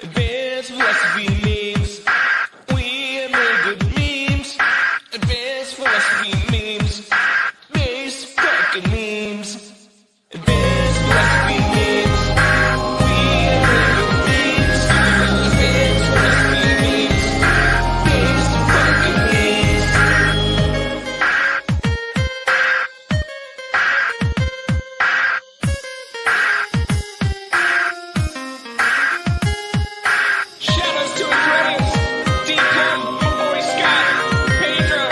Advanced philosophy memes. We make good memes. Advanced philosophy memes. Base fucking memes. Advanced philosophy memes. We make good memes. Advanced philosophy memes. Base fucking memes. Shoutouts to Andreas, Deacon, Boy Scott, Pedro,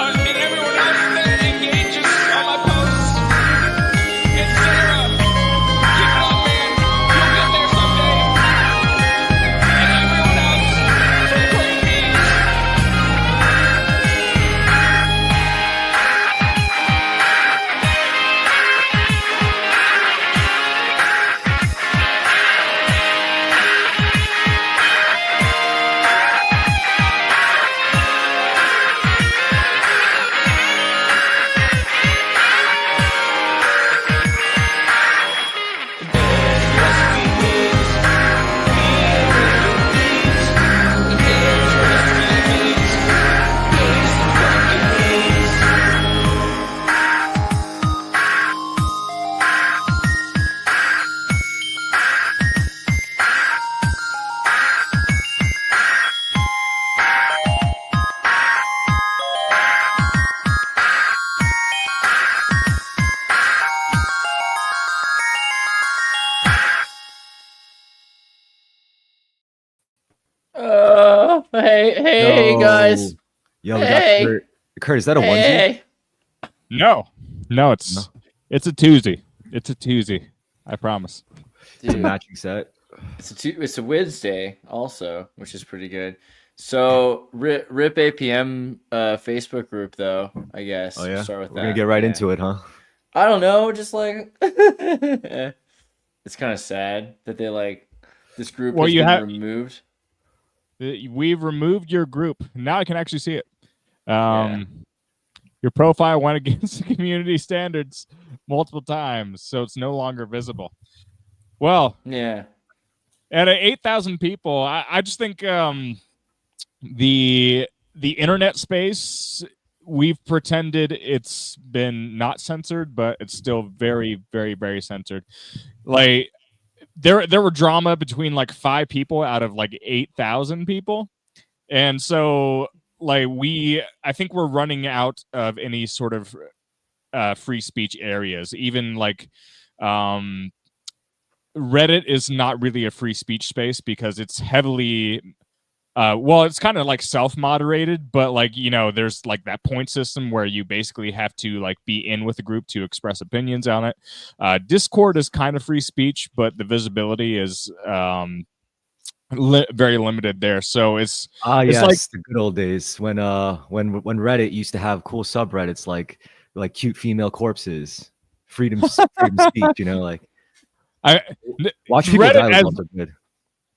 and everyone else that engages on my posts. And Sarah, keep it up, man. You'll get there someday. And everyone else for great memes. Hey guys. Yo, we Hey. got Kurt. Kurt, is that a onesie? Hey. No, it's a Tuesday. It's a Tuesday. I promise. It's a Dude, matching set. it's a Wednesday also, which is pretty good. So rip APM Facebook group though, I guess. Oh yeah, Start with we're that. gonna get right Yeah. into it, huh? I don't know, just like it's kind of sad that they like this group Well, has you been have- removed. We've removed your group. Now I can actually see it. Your profile went against the community standards multiple times, so it's no longer visible. Well, Yeah. at 8,000 people, I just think the internet space, we've pretended it's been not censored, but it's still very, very, very censored. Like there were drama between like 5 people out of like 8,000 people, and so like I think we're running out of any sort of free speech areas. Even like Reddit is not really a free speech space because it's heavily well, it's kind of like self-moderated, but like, you know, there's like that point system where you basically have to like be in with the group to express opinions on it. Discord is kind of free speech, but the visibility is very limited there. So it's Yes, like the good old days when Reddit used to have cool subreddits like cute female corpses, freedom speech, you know, like watch people Reddit die was has- also good.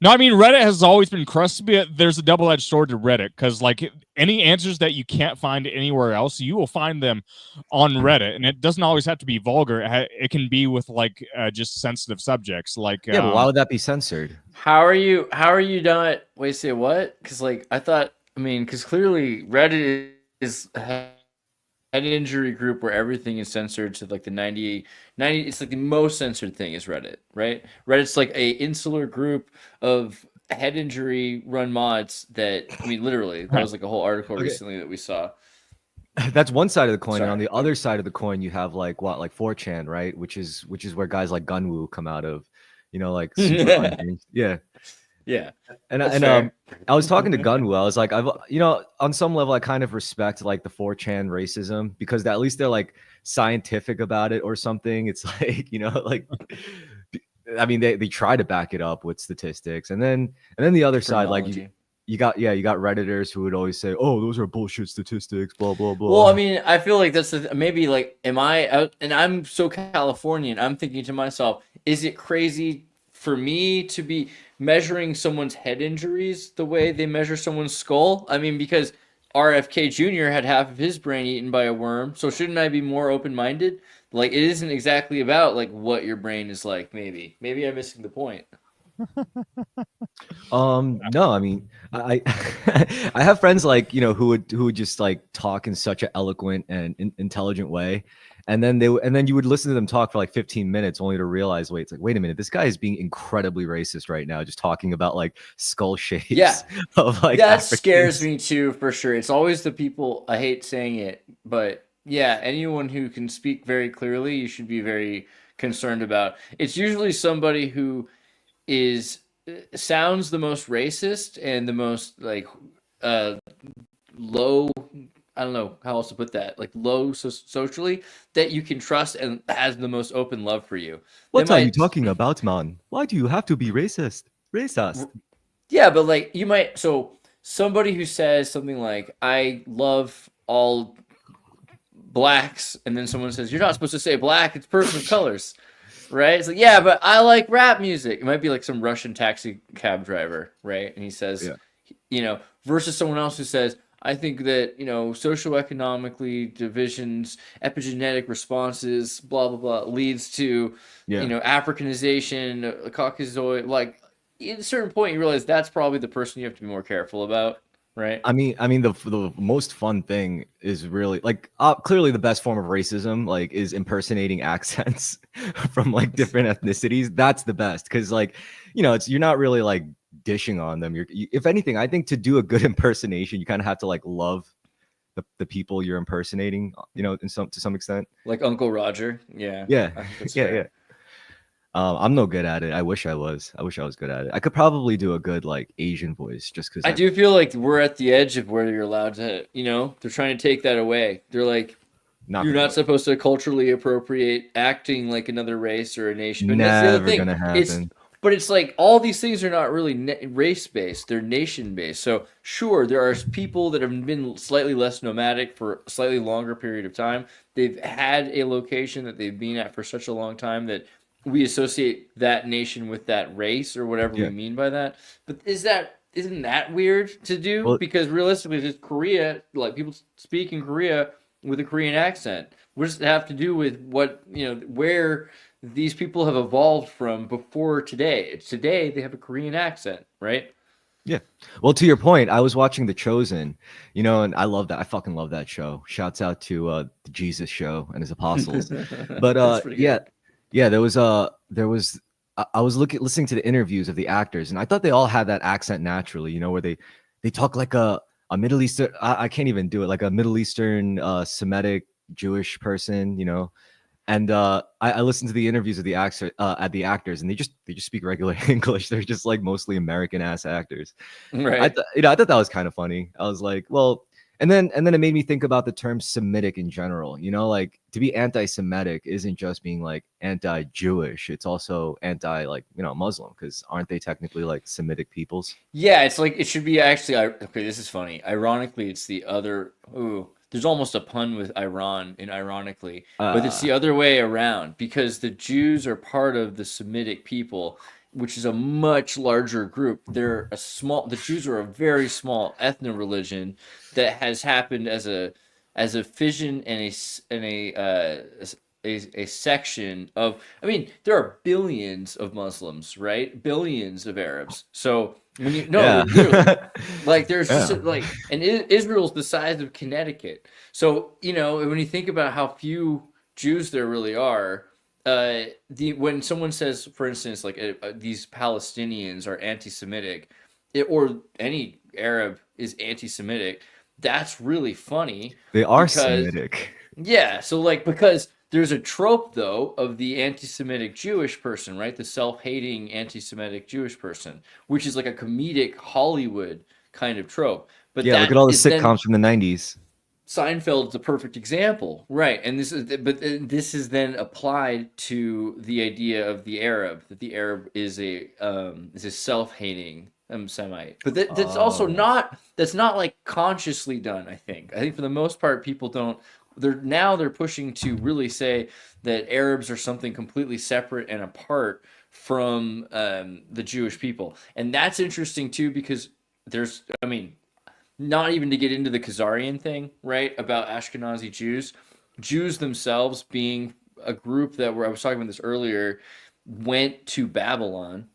No, I mean Reddit has always been crusty. There's a double-edged sword to Reddit because, like, any answers that you can't find anywhere else, you will find them on Reddit, and it doesn't always have to be vulgar. It can be with like just sensitive subjects, like Yeah, but why would that be censored? How are you not wait, say what? Because like because clearly Reddit is an injury group where everything is censored to like the 90, it's like the most censored thing is Reddit, right? Reddit's like a insular group of head injury run mods that, I mean, literally, that was like a whole article recently that we saw. That's one side of the coin, and Sorry. on the other side of the coin, you have like 4chan, right? Which is where guys like Gunwoo come out of, you know, like super unhinged. Yeah. Yeah. And That's and fair. I was talking to Gunwoo. I was like, on some level, I kind of respect like the 4chan racism because at least they're like scientific about it or something. It's like, you know, like, I mean, they try to back it up with statistics, and then the other side, like Chronology. you got Redditors who would always say, oh, those are bullshit statistics, blah blah blah. Well, I mean, I feel like that's maybe like, am I out? And I'm so Californian. I'm thinking to myself, is it crazy for me to be measuring someone's head injuries the way they measure someone's skull? I mean, because RFK Jr. had half of his brain eaten by a worm, so shouldn't I be more open-minded? Like, it isn't exactly about like what your brain is like. Maybe I'm missing the point. No, I mean, I have friends like, you know, who would just like talk in such an eloquent and intelligent way, and then and then you would listen to them talk for like 15 minutes only to realize, wait, it's like, wait a minute, this guy is being incredibly racist right now, just talking about like skull shapes Yeah. of like That scares Africans. me too, for sure. It's always the people, I hate saying it, but yeah, anyone who can speak very clearly, you should be very concerned about. It's usually somebody who is sounds the most racist and the most like uh low, I don't know how else to put that, like low socially, that you can trust and has the most open love for you. They What are you might, talking about, man? Why do you have to be racist? Racist. yeah, but like you might, so somebody who says something like, I love all blacks, and then someone says, you're not supposed to say black, it's person of colors, right? It's like, yeah, but I like rap music. It might be like some Russian taxi cab driver, right? And he says, Yeah. you know, versus someone else who says, I think that, you know, socioeconomically divisions, epigenetic responses, blah, blah, blah, leads to, Yeah. you know, Africanization, Caucasoid. Like, at a certain point, you realize that's probably the person you have to be more careful about, right? I mean, the most fun thing is really like clearly the best form of racism, like, is impersonating accents from like different ethnicities. That's the best because, like, you know, you're not really like dishing on them. If anything, I think to do a good impersonation, you kind of have to like love the people you're impersonating. You know, to some extent. Like Uncle Roger. Yeah. Yeah, I think that's yeah, fair. yeah. I'm no good at it. I wish I was. I wish I was good at it. I could probably do a good like Asian voice just because I do feel like we're at the edge of where you're allowed to, you know, they're trying to take that away. They're like, not you're gonna not supposed to culturally appropriate acting like another race or a nation. And that's the other never thing. gonna happen. But it's like all these things are not really race based; they're nation based. So sure, there are people that have been slightly less nomadic for a slightly longer period of time. They've had a location that they've been at for such a long time that we associate that nation with that race or whatever we Yeah. mean by that. But isn't that weird to do? Well, Because realistically, just Korea, like people speak in Korea with a Korean accent. What does it have to do with what, you know, where these people have evolved from before today? It's today they have a Korean accent, right? yeah. Well, to your point, I was watching The Chosen, you know, and I love that. I fucking love that show. Shouts out to the Jesus show and his apostles. But That's pretty yeah, good. yeah, I was listening to the interviews of the actors, and I thought they all had that accent naturally, you know, where they talk like a Middle Eastern. I can't even do it, like a Middle Eastern Semitic Jewish person, you know. And I listened to the interviews of the actors, and they just speak regular English. They're just like mostly American ass actors. Right. I thought that was kind of funny. I was like, well, and then it made me think about the term Semitic in general. You know, like, to be anti-Semitic isn't just being like anti-Jewish. It's also anti, like, you know, Muslim, because aren't they technically like Semitic peoples? Yeah, it's like it should be actually. Okay, this is funny. Ironically, it's the other. Ooh, there's almost a pun with Iran in ironically, but it's the other way around because the Jews are part of the Semitic people, which is a much larger group. They're a small. The Jews are a very small ethno religion that has happened as a fission and a section of. I mean, there are billions of Muslims, right? Billions of Arabs. So when you no, Yeah. literally, like there's just Yeah. like, and Israel's the size of Connecticut. So you know when you think about how few Jews there really are, when someone says, for instance, like these Palestinians are anti-Semitic, or any Arab is anti-Semitic, that's really funny They are because Semitic. yeah, so like because there's a trope though of the anti-Semitic Jewish person, right? The self-hating anti-Semitic Jewish person, which is like a comedic Hollywood kind of trope. But Yeah, look at that all the is then sitcoms from the 90s. Seinfeld's a perfect example, right? And this is then applied to the idea of the Arab, that the Arab is a self-hating Semite. But that's also Oh. not that's not like consciously done. I think for the most part, people don't. They're pushing to really say that Arabs are something completely separate and apart from the Jewish people, and that's interesting too because there's, I mean, not even to get into the Khazarian thing, right? About Ashkenazi Jews. Jews themselves being a group that I was talking about this earlier, went to Babylon,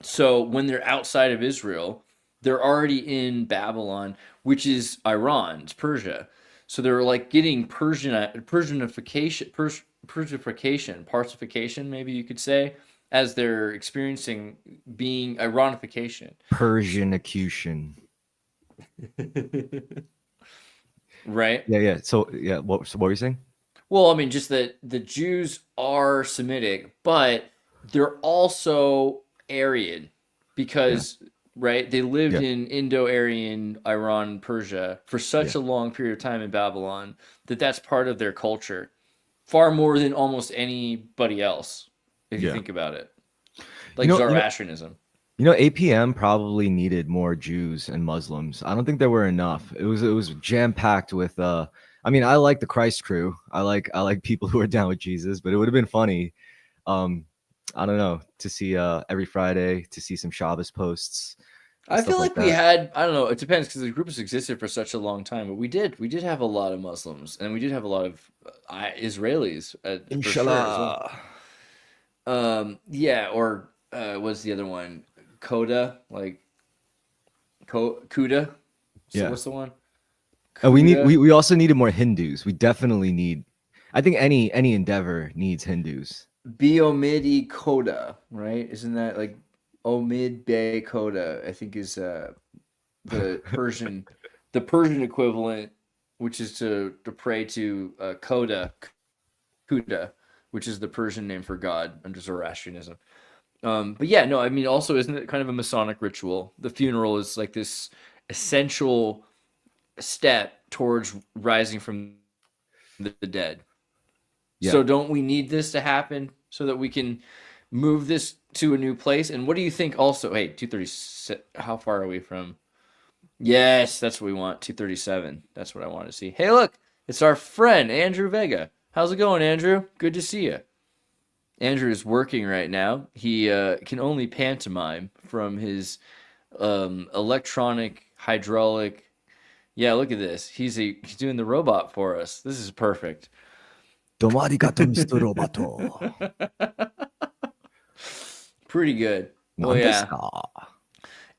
So when they're outside of Israel, they're already in Babylon, which is Iran, it's Persia. So they're like getting Persification, maybe you could say, as they're experiencing being Iranification. Persianicution. Right? Yeah. So what were you saying? Well, I mean, just that the Jews are Semitic, but they're also Aryan because, right, they lived Yeah. in Indo-Aryan Iran, Persia for such a long period of time in Babylon that that's part of their culture, far more than almost anybody else, if you think about it. Like Zoroastrianism. APM probably needed more Jews and Muslims. I don't think there were enough. It was jam packed with. I mean, I like the Christ crew. I like people who are down with Jesus. But it would have been funny. I don't know, to see every Friday, to see some Shabbos posts. I feel like we had, I don't know, it depends because the group has existed for such a long time, but we did have a lot of Muslims and we did have a lot of Israelis. Inshallah. For sure, yeah, or what's the other one? Coda, like Kuda. So what's the one? And we also needed more Hindus. We definitely need. I think any endeavor needs Hindus. Biomidi Coda, right? Isn't that like Omid Be Coda? I think is the Persian equivalent, which is to pray to Kuda, which is the Persian name for God under Zoroastrianism. But yeah, no, I mean, also, isn't it kind of a Masonic ritual? The funeral is like this essential step towards rising from the dead. Yeah. So don't we need this to happen so that we can move this to a new place? And what do you think also? Hey, 237, how far are we from? Yes, that's what we want, 237. That's what I want to see. Hey, look, it's our friend, Andrew Vega. How's it going, Andrew? Good to see you. Andrew is working right now. He can only pantomime from his electronic, hydraulic. Yeah, look at this. He's doing the robot for us. This is perfect. Domo arigato, Mr. Roboto. Pretty good. Well, yeah.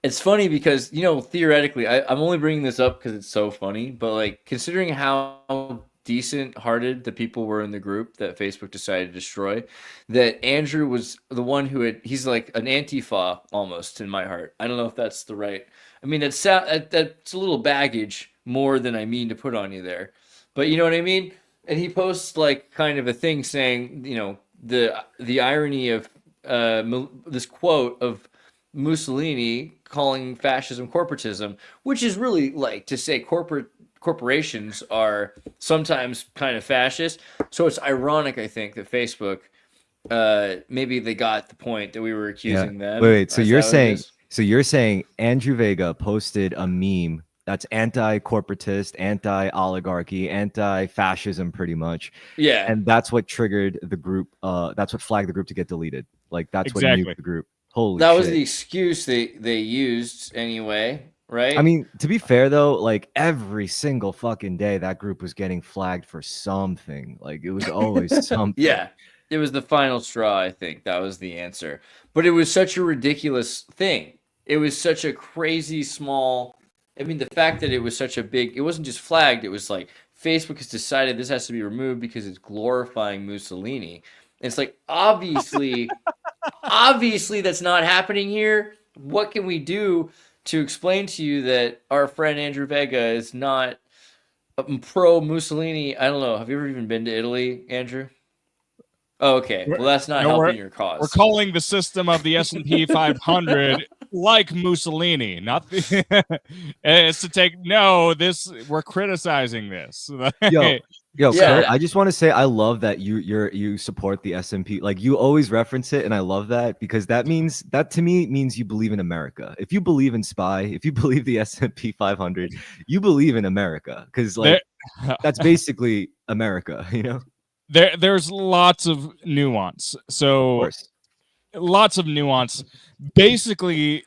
It's funny because, theoretically, I'm only bringing this up because it's so funny, but like considering how decent-hearted the people were in the group that Facebook decided to destroy, that Andrew was the one he's like an Antifa almost in my heart. I don't know if that's the right. I mean, that's a little baggage more than I mean to put on you there, but you know what I mean? And he posts like kind of a thing saying, the irony of this quote of Mussolini calling fascism corporatism, which is really like to say corporations are sometimes kind of fascist. So it's ironic, I think, that Facebook maybe they got the point that we were accusing them. Wait. So you're saying Andrew Vega posted a meme that's anti-corporatist, anti-oligarchy, anti-fascism, pretty much. Yeah. And that's what triggered the group. That's what flagged the group to get deleted. Like that's what nuked the group. Holy that shit. Was the excuse they used anyway, right? I mean, to be fair though, like every single fucking day that group was getting flagged for something. Like it was always something. Yeah. It was the final straw, I think. That was the answer. But it was such a ridiculous thing. It was such a crazy small. I mean, the fact that it was such a big, it wasn't just flagged. It was like Facebook has decided this has to be removed because it's glorifying Mussolini. And it's like, obviously that's not happening here. What can we do to explain to you that our friend Andrew Vega is not pro Mussolini? I don't know. Have you ever even been to Italy, Andrew? Oh, okay. Well, that's not helping your cause. We're calling the system of the S&P 500 like Mussolini, not it's to take we're criticizing this. Yo, Kurt, I just want to say I love that you support the S&P. Like you always reference it, and I love that because that to me means you believe in America. If you believe in SPY, if you believe the S&P 500, you believe in America because like that's basically America, There's lots of nuance. So lots of nuance. Basically,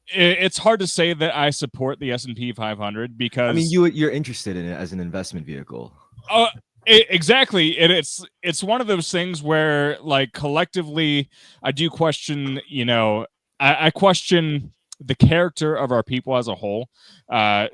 it's hard to say that I support the S&P 500 because I mean you're interested in it as an investment vehicle. Exactly. It's one of those things where like collectively I do question, I question the character of our people as a whole.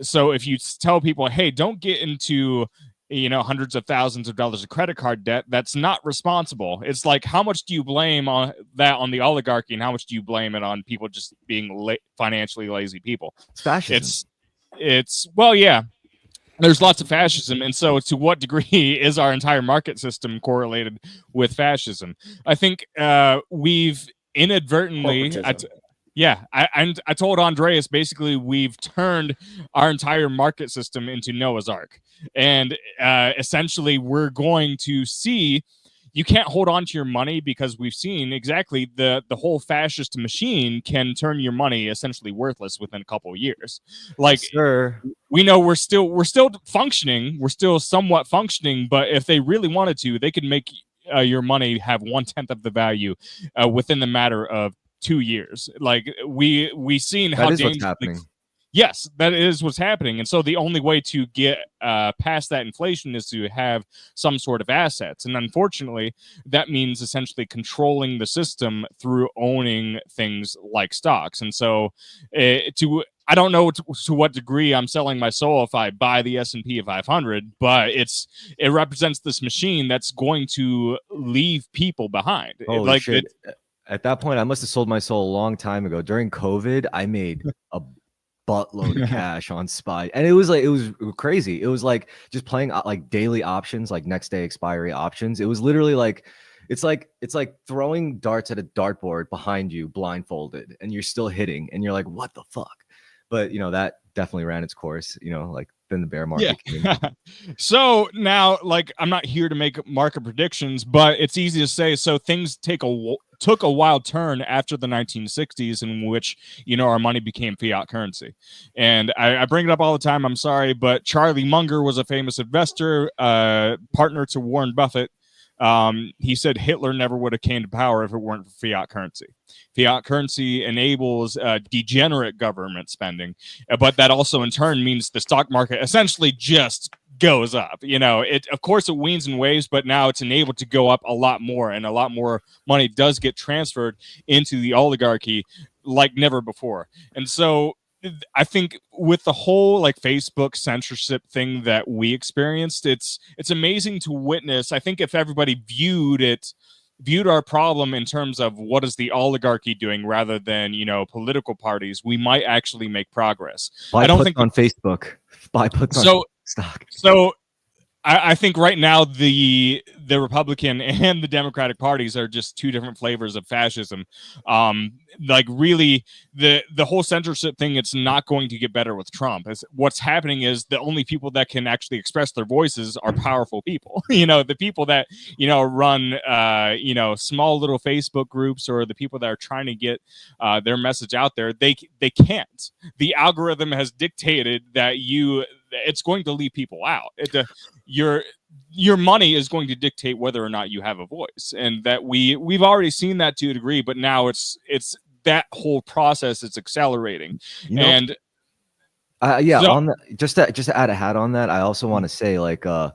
So if you tell people, hey, don't get into hundreds of thousands of dollars of credit card debt, that's not responsible. It's like, how much do you blame on the oligarchy, and how much do you blame it on people just being financially lazy people? It's fascism. It's well, yeah, there's lots of fascism, and so to what degree is our entire market system correlated with fascism? I think we've inadvertently I told Andreas, basically we've turned our entire market system into Noah's Ark, and essentially we're going to see, you can't hold on to your money, because we've seen exactly the whole fascist machine can turn your money essentially worthless within a couple of years. Like, sure, we know we're still functioning, we're still somewhat functioning, but if they really wanted to, they could make your money have 1/10 of the value within the matter of 2 years. Like, we seen how that is what's happening. Yes, that is what's happening. And so the only way to get past that inflation is to have some sort of assets. And unfortunately, that means essentially controlling the system through owning things like stocks. And so I don't know to what degree I'm selling my soul if I buy the S&P 500, but it represents this machine that's going to leave people behind. Holy shit. At that point, I must have sold my soul a long time ago. During COVID, I made a buttload of cash on SPY, and it was crazy. It was like just playing like daily options, like next day expiry options. It was literally like it's like throwing darts at a dartboard behind you blindfolded, and you're still hitting, and you're like, what the fuck? But that definitely ran its course. Like then the bear market came. So now, like, I'm not here to make market predictions, but it's easy to say. So things took a wild turn after the 1960s, in which our money became fiat currency. And I bring it up all the time, I'm sorry, but Charlie Munger was a famous investor, partner to Warren Buffett. He said Hitler never would have came to power if it weren't for fiat currency. Fiat currency enables degenerate government spending, but that also in turn means the stock market essentially just goes up. Of course it weans and waves, but now it's enabled to go up a lot more, and a lot more money does get transferred into the oligarchy like never before. And so I think with the whole like Facebook censorship thing that we experienced, it's amazing to witness. I think if everybody viewed our problem in terms of what is the oligarchy doing rather than political parties, we might actually make progress. I don't think on Facebook. Buy puts on stock. So I think right now the Republican and the Democratic parties are just two different flavors of fascism. Like really, the whole censorship thing, it's not going to get better with Trump. What's happening is the only people that can actually express their voices are powerful people. The people that run small little Facebook groups, or the people that are trying to get their message out there, they can't. The algorithm has dictated that it's going to leave people out. Your money is going to dictate whether or not you have a voice, and that we've already seen that to a degree, but now it's that whole process is accelerating. On that, just to add a hat on that, I also want to say, like, I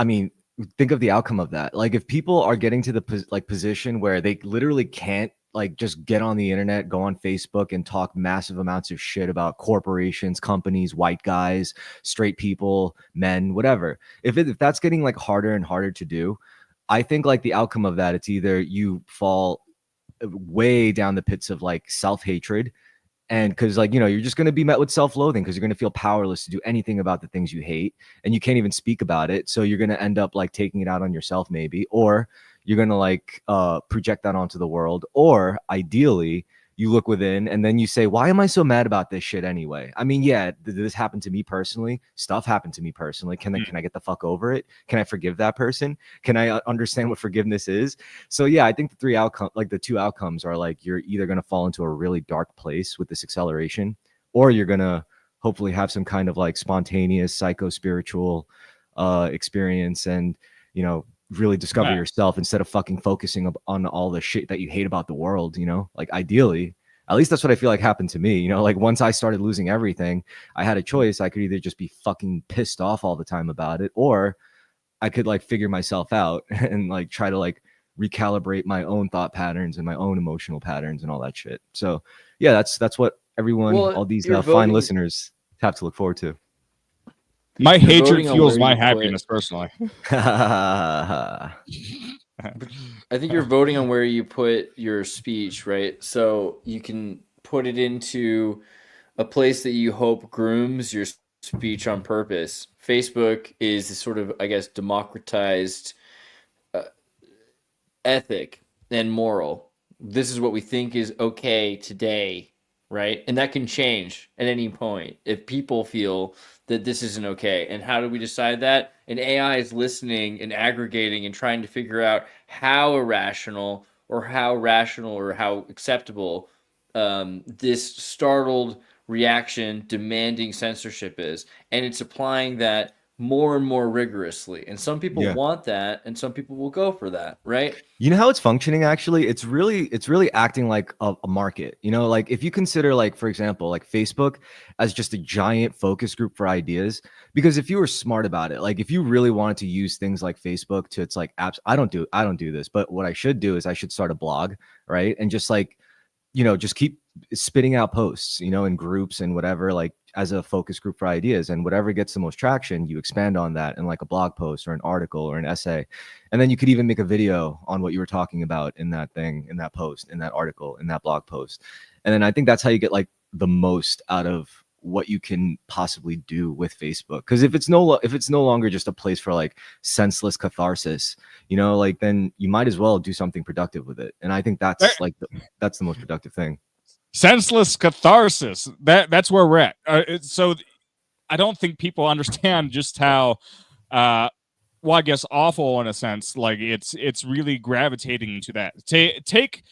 mean, think of the outcome of that. Like, if people are getting to the position where they literally can't like just get on the internet, go on Facebook and talk massive amounts of shit about corporations, companies, white guys, straight people, men, whatever. If that's getting like harder and harder to do, I think like the outcome of that, it's either you fall way down the pits of like self-hatred, and because like you're just going to be met with self-loathing, because you're going to feel powerless to do anything about the things you hate, and you can't even speak about it, so you're going to end up like taking it out on yourself maybe, or you're going to like project that onto the world, or ideally you look within and then you say, why am I so mad about this shit anyway? I mean, yeah, this happened to me personally. Stuff happened to me personally. Can I get the fuck over it? Can I forgive that person? Can I understand what forgiveness is? So yeah, I think the two outcomes are like, you're either going to fall into a really dark place with this acceleration, or you're going to hopefully have some kind of like spontaneous psycho-spiritual experience, and really discover yourself instead of fucking focusing on all the shit that you hate about the world. Like ideally, at least that's what I feel like happened to me. Like once I started losing everything, I had a choice. I could either just be fucking pissed off all the time about it, or I could like figure myself out and like try to like recalibrate my own thought patterns and my own emotional patterns and all that shit. So yeah, that's what everyone, Well, all these you're fine voting- listeners have to look forward to. You're My hatred voting on fuels where my you happiness personally. I think you're voting on where you put your speech, right? So you can put it into a place that you hope grooms your speech on purpose. Facebook is a sort of, I guess, democratized ethic and moral. This is what we think is okay today, right? And that can change at any point if people feel that this isn't okay. And how do we decide that? And AI is listening and aggregating and trying to figure out how irrational or how rational or how acceptable this startled reaction demanding censorship is. And it's applying that more and more rigorously. And some people want that and some people will go for that, right? You know how it's functioning actually? It's really acting like a market. You know, like if you consider, like, for example, like Facebook as just a giant focus group for ideas, because if you were smart about it, like if you really wanted to use things like Facebook to its like apps, I don't do this, but what I should do is I should start a blog, right? And just like, you know, just keep spitting out posts, you know, in groups and whatever, like as a focus group for ideas, and whatever gets the most traction, you expand on that in like a blog post or an article or an essay. And then you could even make a video on what you were talking about in that thing, in that post, in that article, in that blog post. And then I think that's how you get like the most out of what you can possibly do with Facebook. Because if it's no longer just a place for like senseless catharsis, you know, like then you might as well do something productive with it. And I think that's like that's the most productive thing. Senseless catharsis. That's where we're at. So I don't think people understand just how well, I guess awful in a sense, like it's really gravitating to that. Take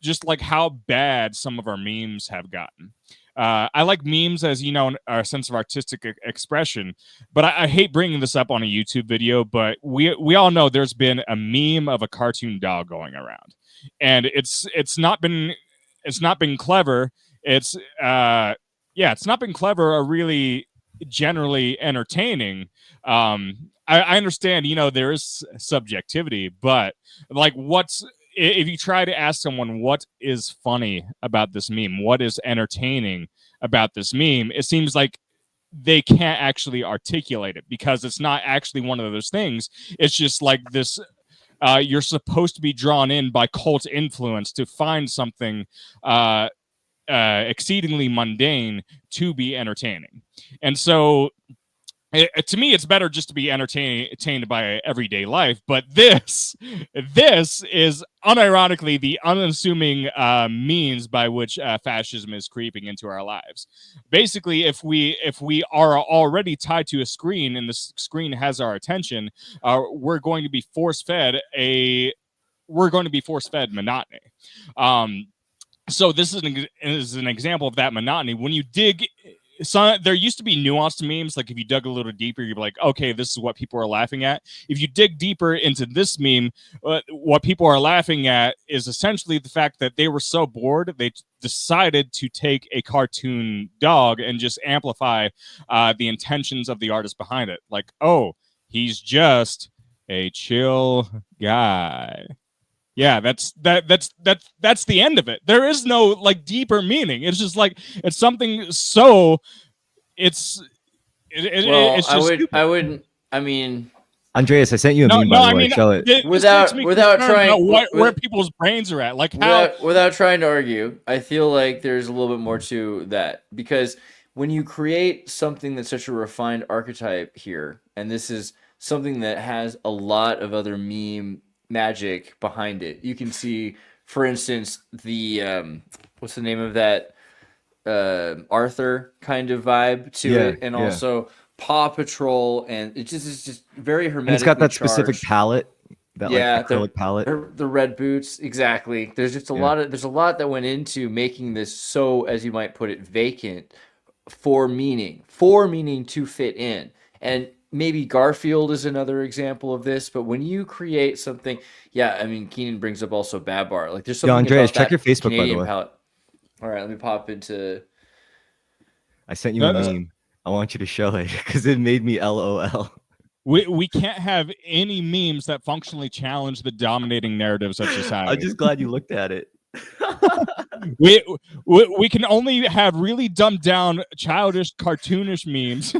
just like how bad some of our memes have gotten. I like memes, as you know, our sense of artistic expression, but I hate bringing this up on a YouTube video, but we all know there's been a meme of a cartoon dog going around, and it's not been clever. It's not been clever or really generally entertaining. I understand, you know, there is subjectivity, but like if you try to ask someone what is funny about this meme, what is entertaining about this meme, it seems like they can't actually articulate it, because it's not actually one of those things. It's just like this, you're supposed to be drawn in by cult influence to find something exceedingly mundane to be entertaining. And so to me, it's better just to be entertained by everyday life. But this is unironically the unassuming means by which fascism is creeping into our lives. Basically, if we are already tied to a screen and the screen has our attention, we're going to be force fed monotony. So this is an example of that monotony. When you dig. So there used to be nuanced memes. Like if you dug a little deeper, you'd be like, okay, this is what people are laughing at. If you dig deeper into this meme, what people are laughing at is essentially the fact that they were so bored, they decided to take a cartoon dog and just amplify the intentions of the artist behind it. Like, oh, he's just a chill guy. Yeah, that's the end of it. There is no like deeper meaning. It's just like it's something so it's just I wouldn't. I mean, Andreas, I sent you a meme, by the way. I mean, Show it. Without trying where people's brains are at, like how without trying to argue, I feel like there's a little bit more to that, because when you create something that's such a refined archetype here, and this is something that has a lot of other meme magic behind it. You can see, for instance, the what's the name of that Arthur kind of vibe to it, and also Paw Patrol, and it's just very hermetically and it's got that charged. specific palette, that like acrylic palette. The red boots, exactly. There's just a lot that went into making this so, as you might put it, vacant for meaning to fit in. And maybe Garfield is another example of this, but when you create something, I mean, Keenan brings up also Babar. Like, there's something. Andreas, about check that your Facebook, Canadian by the way. palette. All right, let me pop into. I sent you a meme. I want you to show it because it made me LOL. we can't have any memes that functionally challenge the dominating narratives of society. I'm just glad you looked at it. we can only have really dumbed down, childish, cartoonish memes.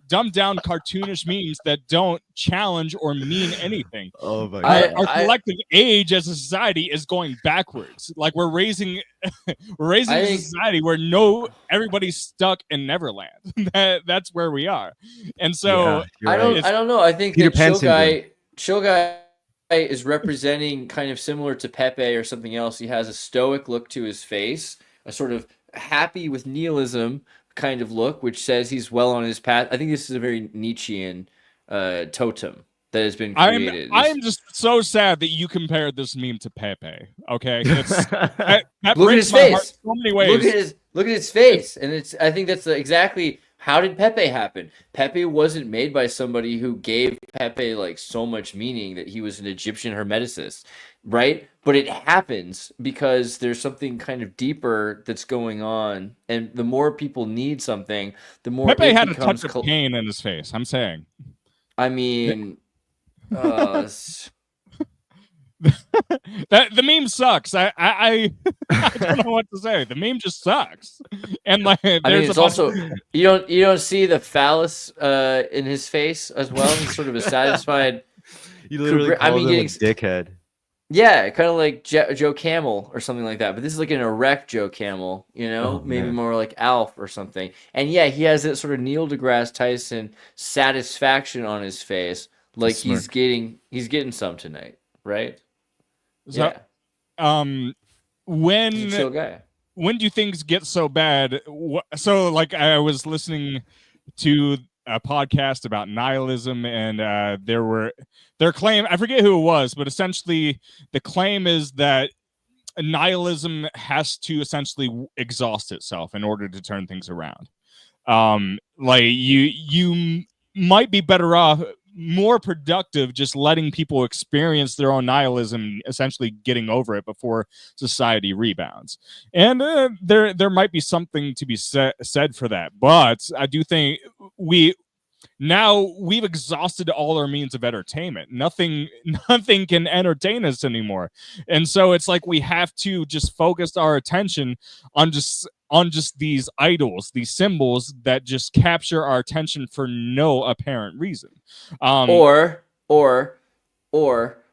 Dumbed down, cartoonish memes that don't challenge or mean anything. Oh my Our, god. our collective age as a society is going backwards. Like we're raising a society where everybody's stuck in Neverland. That's where we are. And so Yeah, you're right. I don't know. I think Peter that Pan syndrome. Chill Guy is representing kind of similar to Pepe or something else. He has a stoic look to his face, a sort of happy with nihilism kind of look, which says he's well on his path. I think this is a very Nietzschean totem that has been created. I'm just so sad that you compared this meme to Pepe. Okay, that look at his face. So many ways. Look at his face, and I think that's exactly. How did Pepe happen? Pepe wasn't made by somebody who gave Pepe like so much meaning that he was an Egyptian hermeticist, right? But it happens because there's something kind of deeper that's going on, and the more people need something, the more Pepe it had a becomes touch of pain in his face. I'm saying. I mean, that the meme sucks. I don't know what to say. The meme just sucks. And like, it's also you don't see the phallus in his face as well. He's sort of a satisfied. You literally called him a dickhead. Yeah, kind of like Joe Camel or something like that. But this is like an erect Joe Camel, maybe more like Alf or something. And yeah, he has that sort of Neil deGrasse Tyson satisfaction on his face, like he's getting some tonight, right? So, yeah. When chill guy. When do things get so bad? So, like, I was listening to a podcast about nihilism, and their claim, I forget who it was, but essentially the claim is that nihilism has to essentially exhaust itself in order to turn things around. Like you might be better off, more productive, just letting people experience their own nihilism, essentially getting over it before society rebounds. And there might be something to be said for that, but I do think we've exhausted all our means of entertainment. Nothing can entertain us anymore, and so it's like we have to just focus our attention on just these idols, these symbols that just capture our attention for no apparent reason. Or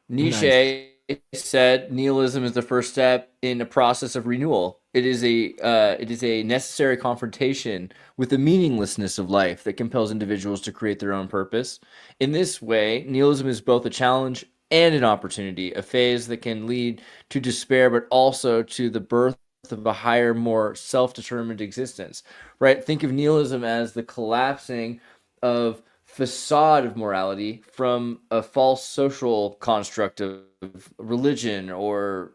Nietzsche said nihilism is the first step in a process of renewal. It is a necessary confrontation with the meaninglessness of life that compels individuals to create their own purpose. In this way, nihilism is both a challenge and an opportunity, a phase that can lead to despair, but also to the birth of a higher, more self-determined existence, right? Think of nihilism as the collapsing of facade of morality from a false social construct of religion or,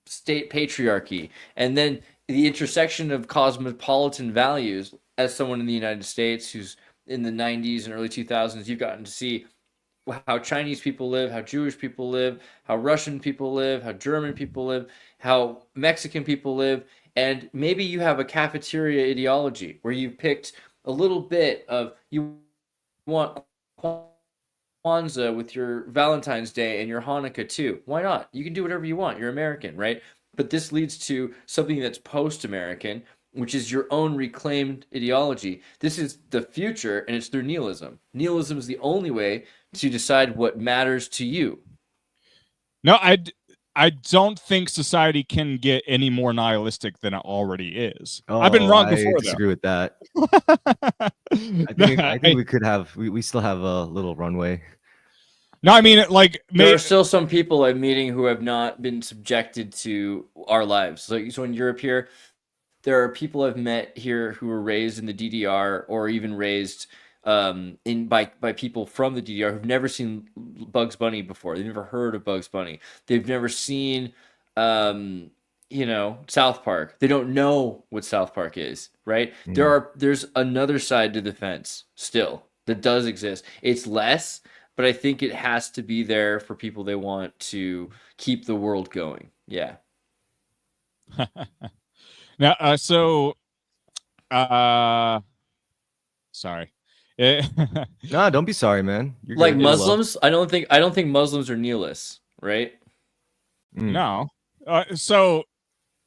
state patriarchy. And then the intersection of cosmopolitan values. As someone in the United States who's in the 90s and early 2000s, you've gotten to see how Chinese people live, how Jewish people live, how Russian people live, how German people live, how Mexican people live. And maybe you have a cafeteria ideology where you picked a little bit of, you want Kwanzaa with your Valentine's Day and your Hanukkah too. Why not? You can do whatever you want. You're American, right? But this leads to something that's post-American, which is your own reclaimed ideology. This is the future, and it's through nihilism. Nihilism is the only way to decide what matters to you. No, I don't think society can get any more nihilistic than it already is. I've been wrong before. I disagree with that. I think we could have. We still have a little runway. No, I mean, like, there are still some people I'm meeting who have not been subjected to our lives. So in Europe here, there are people I've met here who were raised in the DDR or even raised by people from the DDR who've never seen Bugs Bunny before. They've never heard of Bugs Bunny. They've never seen, South Park. They don't know what South Park is, right? Mm. There's another side to the fence still that does exist. It's less, but I think it has to be there for people they want to keep the world going. Yeah. Now, sorry. Nah, don't be sorry, man. You're Like good. You're loved. Muslims, I don't think Muslims are nihilists, right? Mm. No. So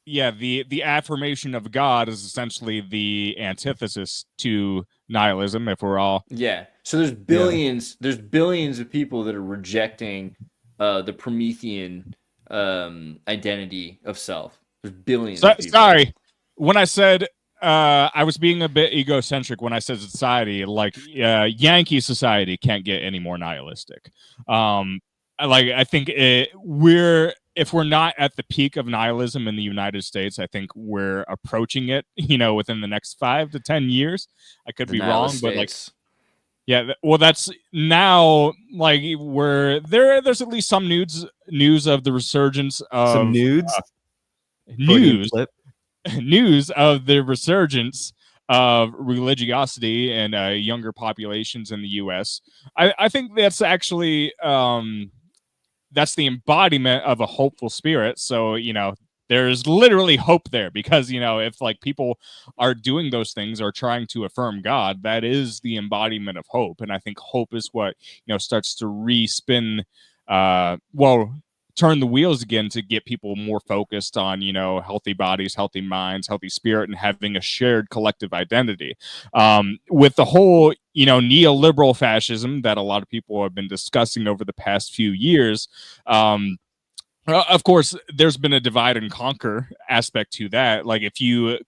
yeah, the affirmation of God is essentially the antithesis to nihilism. If we're all Yeah. So there's billions of people that are rejecting the Promethean identity of self. There's billions of people. sorry, when I said I was being a bit egocentric when I said society, like Yankee society can't get any more nihilistic. I think we're if we're not at the peak of nihilism in the United States, I think we're approaching it. Within the next 5 to 10 years. I could The be wrong, nihilist but like, states. yeah, well, that's now like we're there. There's at least some news of the resurgence Some of nudes. Freudian news flip. news of the resurgence of religiosity in younger populations in the U.S. I think that's actually that's the embodiment of a hopeful spirit. So there's literally hope there because if like people are doing those things or trying to affirm God, that is the embodiment of hope. And I think hope is what starts to respin turn the wheels again to get people more focused on healthy bodies, healthy minds, healthy spirit, and having a shared collective identity. With the whole neoliberal fascism that a lot of people have been discussing over the past few years, of course, there's been a divide and conquer aspect to that. Like if you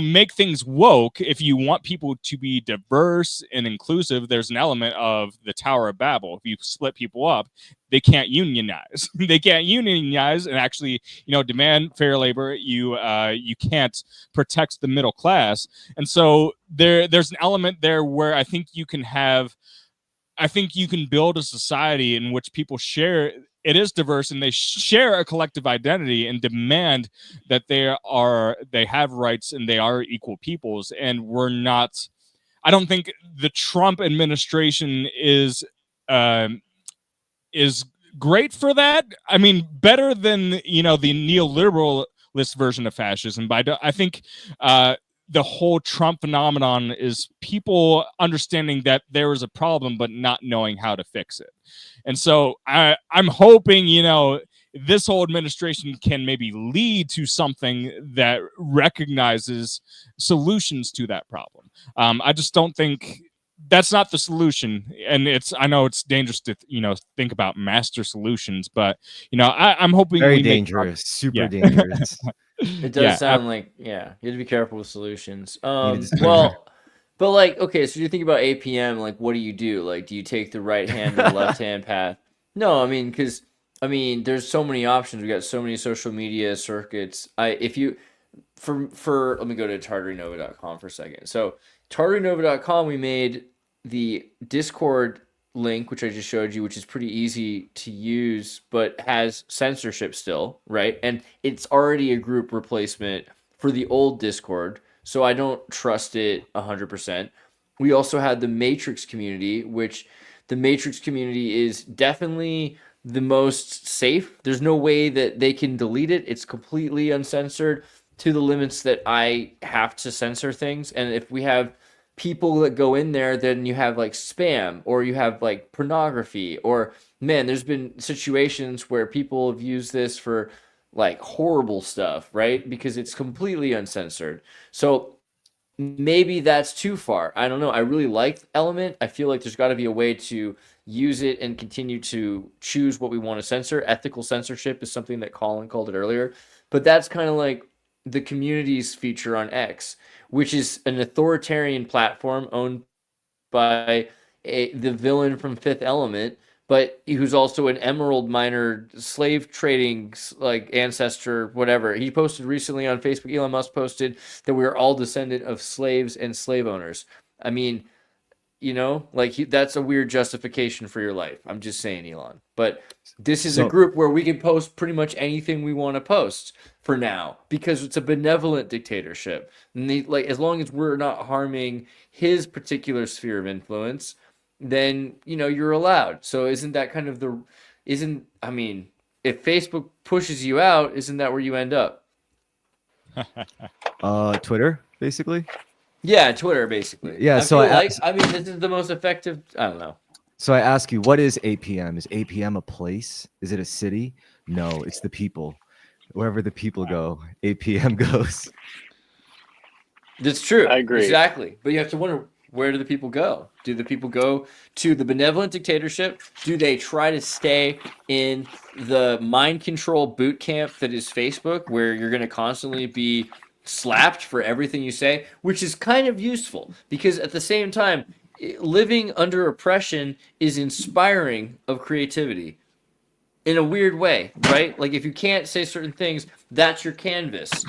make things woke, if you want people to be diverse and inclusive, there's an element of the Tower of Babel. If you split people up, they can't unionize. They can't unionize and actually, demand fair labor. You can't protect the middle class, and so there's an element there where I think you can build a society in which people share. It is diverse and they share a collective identity and demand that they have rights and they are equal peoples. And we're not. I don't think the Trump administration is great for that. I mean, better than the neoliberalist version of fascism. But I think the whole Trump phenomenon is people understanding that there is a problem, but not knowing how to fix it. And so I'm hoping, this whole administration can maybe lead to something that recognizes solutions to that problem. I just don't think that's not the solution. And I know it's dangerous to, think about master solutions, but, I'm hoping Very we dangerous. Super Yeah. dangerous. It does sound like, yeah, you have to be careful with solutions. Need a disclaimer. Well, but like, okay, so you think about APM, like, what do you do? Like, do you take the right hand or the left hand path? No, I mean, because there's so many options. We got so many social media circuits. Let me go to tartarynova.com for a second. So tartarynova.com, we made the Discord link, which I just showed you, which is pretty easy to use, but has censorship still, right? And it's already a group replacement for the old Discord, so I don't trust it 100%. We also had the Matrix community, which the Matrix community is definitely the most safe. There's no way that they can delete it. It's completely uncensored to the limits that I have to censor things. And if we have people that go in there, then you have like spam or you have like pornography, or man, there's been situations where people have used this for like horrible stuff, right? Because it's completely uncensored. So maybe that's too far. I don't know. I really like Element. I feel like there's got to be a way to use it and continue to choose what we want to censor. Ethical censorship is something that Colin called it earlier. But that's kind of like the community's feature on X, which is an authoritarian platform owned by the villain from Fifth Element, but who's also an emerald miner, slave trading like ancestor, whatever. He posted recently on Facebook, Elon Musk posted that we are all descendant of slaves and slave owners. I mean, that's a weird justification for your life. I'm just saying, Elon. But this is a group where we can post pretty much anything we want to post for now because it's a benevolent dictatorship. And as long as we're not harming his particular sphere of influence, then you're allowed. So isn't that kind of if Facebook pushes you out, isn't that where you end up? Twitter, basically. Yeah, Twitter basically. Yeah, I so feel I like I mean this is the most effective. I don't know. So I ask you, what is APM? Is APM a place? Is it a city? No, it's the people. Wherever the people go, APM goes. That's true. I agree. Exactly. But you have to wonder, where do the people go? Do the people go to the benevolent dictatorship? Do they try to stay in the mind control boot camp that is Facebook, where you're going to constantly be slapped for everything you say, which is kind of useful because at the same time, living under oppression is inspiring of creativity in a weird way, right? Like if you can't say certain things, that's your canvas.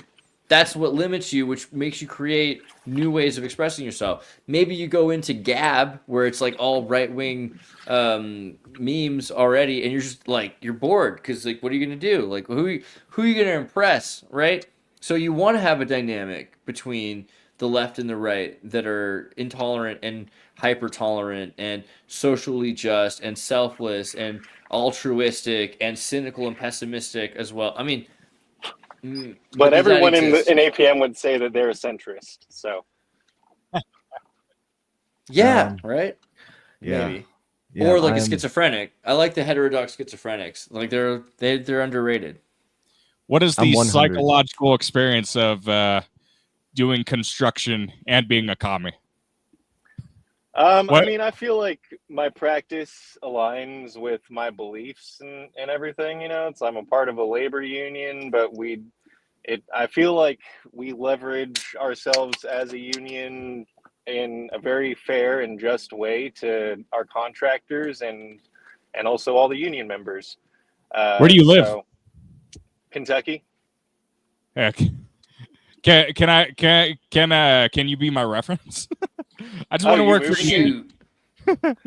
That's what limits you, which makes you create new ways of expressing yourself. Maybe you go into Gab, where it's like all right wing memes already, and you're just like you're bored because like what are you gonna do? Like who are you gonna impress, right? So you want to have a dynamic between the left and the right that are intolerant and hyper tolerant and socially just and selfless and altruistic and cynical and pessimistic as well. I mean. But does that everyone in exist? APM would say that they're a centrist. So Yeah, right? Yeah. Maybe. Yeah, Or like a I'm- schizophrenic. I like the heterodox schizophrenics. Like they're underrated. What is I'm the 100. psychological experience of doing construction and being a commie? I What- mean, I feel like my practice aligns with my beliefs and everything. You know, I'm a part of a labor union, but I feel like we leverage ourselves as a union in a very fair and just way to our contractors and also all the union members. Where do you live? So, Kentucky. Heck. Can you be my reference? I just want to you work for moved the here? union. Shoot.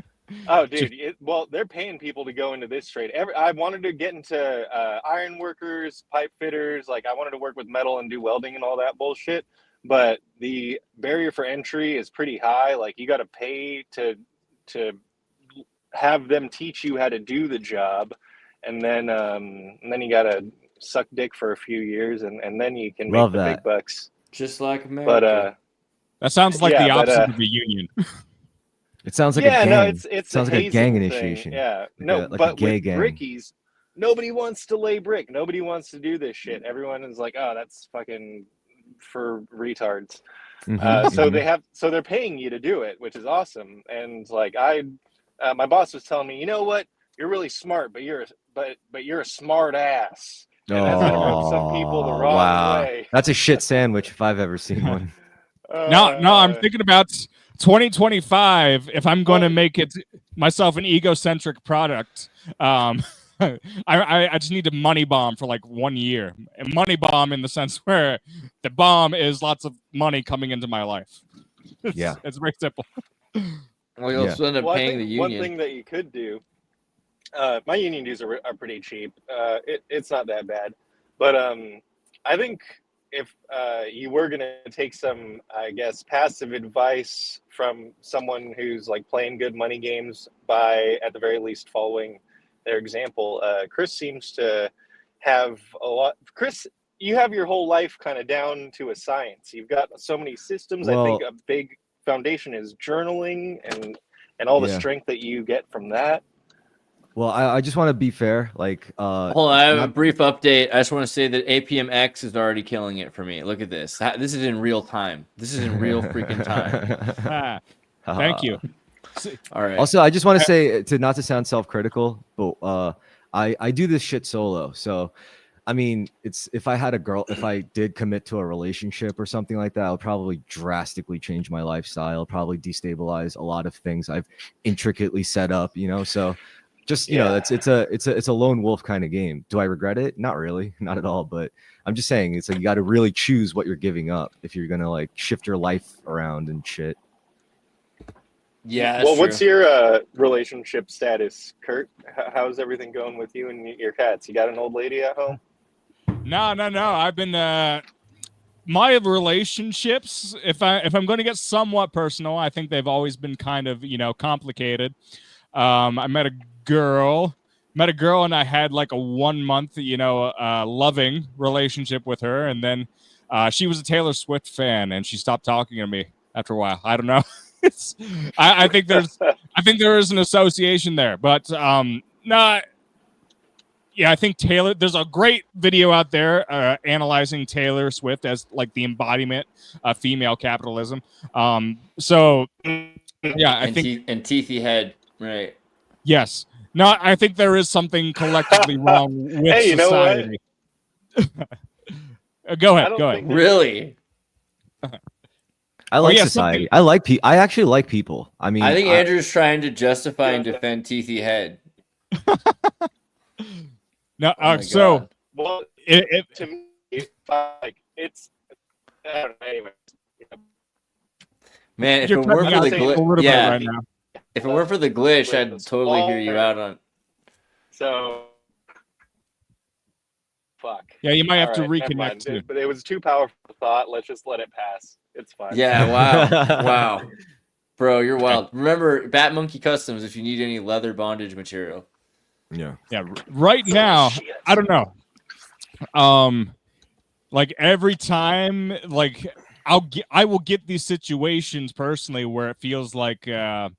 Oh, dude. Well, they're paying people to go into this trade. I wanted to get into iron workers, pipe fitters. Like, I wanted to work with metal and do welding and all that bullshit. But the barrier for entry is pretty high. Like, you got to pay to have them teach you how to do the job, and then you got to suck dick for a few years, and then you can make Love the that. big bucks. Just like America. But That sounds like Yeah, the but, opposite of a union. It sounds like yeah, a gang. no, it's sounds a like a gang hazing thing. initiation. Yeah, a- no, like a but gay with gang. brickies, nobody wants to lay brick. Nobody wants to do this shit. Everyone is like, oh, that's fucking for retards. Mhm, So mhm. they're paying you to do it, which is awesome. And like my boss was telling me, you know what, you're really smart, but you're a smart ass. And that's gonna rub some people the Oh, wrong wow. way. That's a shit sandwich if I've ever seen one. No, I'm thinking about 2025. If I'm going to Well- make it myself an egocentric product, I just need to money bomb for like 1 year. And money bomb in the sense where the bomb is lots of money coming into my life. Yeah. It's very simple. Well, you'll Yeah. still end up Well, I paying the think union. one thing that you could do, my union dues are pretty cheap. It's not that bad, but I think if you were gonna take some, I guess, passive advice from someone who's like playing good money games by, at the very least, following their example, Chris seems to have a lot. Chris, you have your whole life kind of down to a science. You've got so many systems. I think Well- a big foundation is journaling and all the Yeah. strength that you get from that. Well, I just want to be fair. Like, Hold on, I have a not- brief update. I just want to say that APMX is already killing it for me. Look at this. This is in real time. This is in real freaking time. Ah, thank you. All right. Also, I just want to say not to sound self-critical, but I do this shit solo. So, I mean, if I did commit to a relationship or something like that, I would probably drastically change my lifestyle, probably destabilize a lot of things I've intricately set up, So just, you know, it's a lone wolf kind of game. Do I regret it? Not really, not at all. But I'm just saying, it's like you got to really choose what you're giving up if you're gonna like shift your life around and shit. yeah. That's Well, true. what's your relationship status, Kurt? How's everything going with you and your cats? You got an old lady at home? No. I've been my relationships. If I'm going to get somewhat personal, I think they've always been kind of complicated. I met a girl, and I had like a 1 month loving relationship with her, and then she was a Taylor Swift fan, and she stopped talking to me after a while. I don't know. It's, I think there is an association there, but no. Yeah, I think Taylor. There's a great video out there analyzing Taylor Swift as like the embodiment of female capitalism. So yeah, I think and teethy head, right? yes. No, I think there is something collectively wrong with Hey, you know what? society. Go I ahead. don't Go ahead. think that- Really? I like yeah, society. something- I actually like people. I mean, I think Andrew's trying to justify and defend teethy head. No, Oh my so God. Well, it, to me, like it's. I don't know. Anyway, Man, if you're it weren't cutting for out the a little glitch, bit yeah, right now. if it weren't for the glitch, With I'd the totally hear you smaller- out on. so fuck. Yeah, you might have All to right, never reconnect mind. too. But it was too powerful a thought. Let's just let it pass. It's fine. Yeah, wow, bro, you're wild. Remember, Bat Monkey Customs if you need any leather bondage material. yeah. Yeah, right now, Shit. I don't know. Like every time, like I will get these situations personally where it feels like, I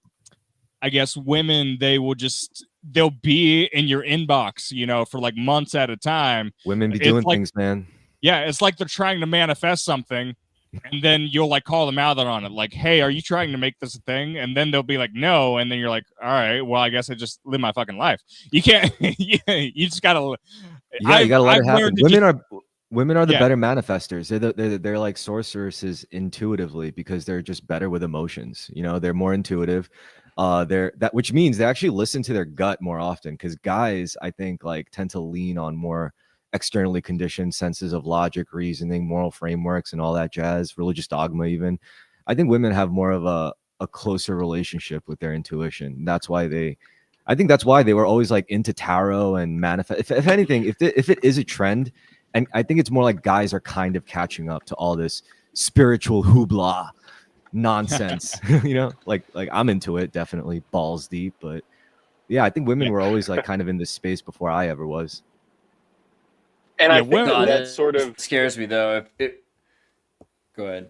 guess women they'll be in your inbox, you know, for like months at a time. Women be It's doing like- things, man. Yeah, it's like they're trying to manifest something, and then you'll like call them out on it, like, "Hey, are you trying to make this a thing?" And then they'll be like, "No," and then you're like, "All right, well, I guess I just live my fucking life." You can't. You just gotta. Yeah, you gotta let it happen. Women are the Yeah. better manifestors. They're like sorceresses intuitively because they're just better with emotions. You know, they're more intuitive. Which means they actually listen to their gut more often. Because guys, I think, like tend to lean on more externally conditioned senses of logic, reasoning, moral frameworks, and all that jazz, religious dogma. Even I think women have more of a closer relationship with their intuition. I think that's why they were always like into tarot and manifest. If anything, if it is a trend, and I think it's more like guys are kind of catching up to all this spiritual hoopla nonsense. You know, like I'm into it, definitely balls deep. But yeah, I think women were always like kind of in this space before I ever was. And I Yeah, think women- that God, that sort of scares me though. Go ahead.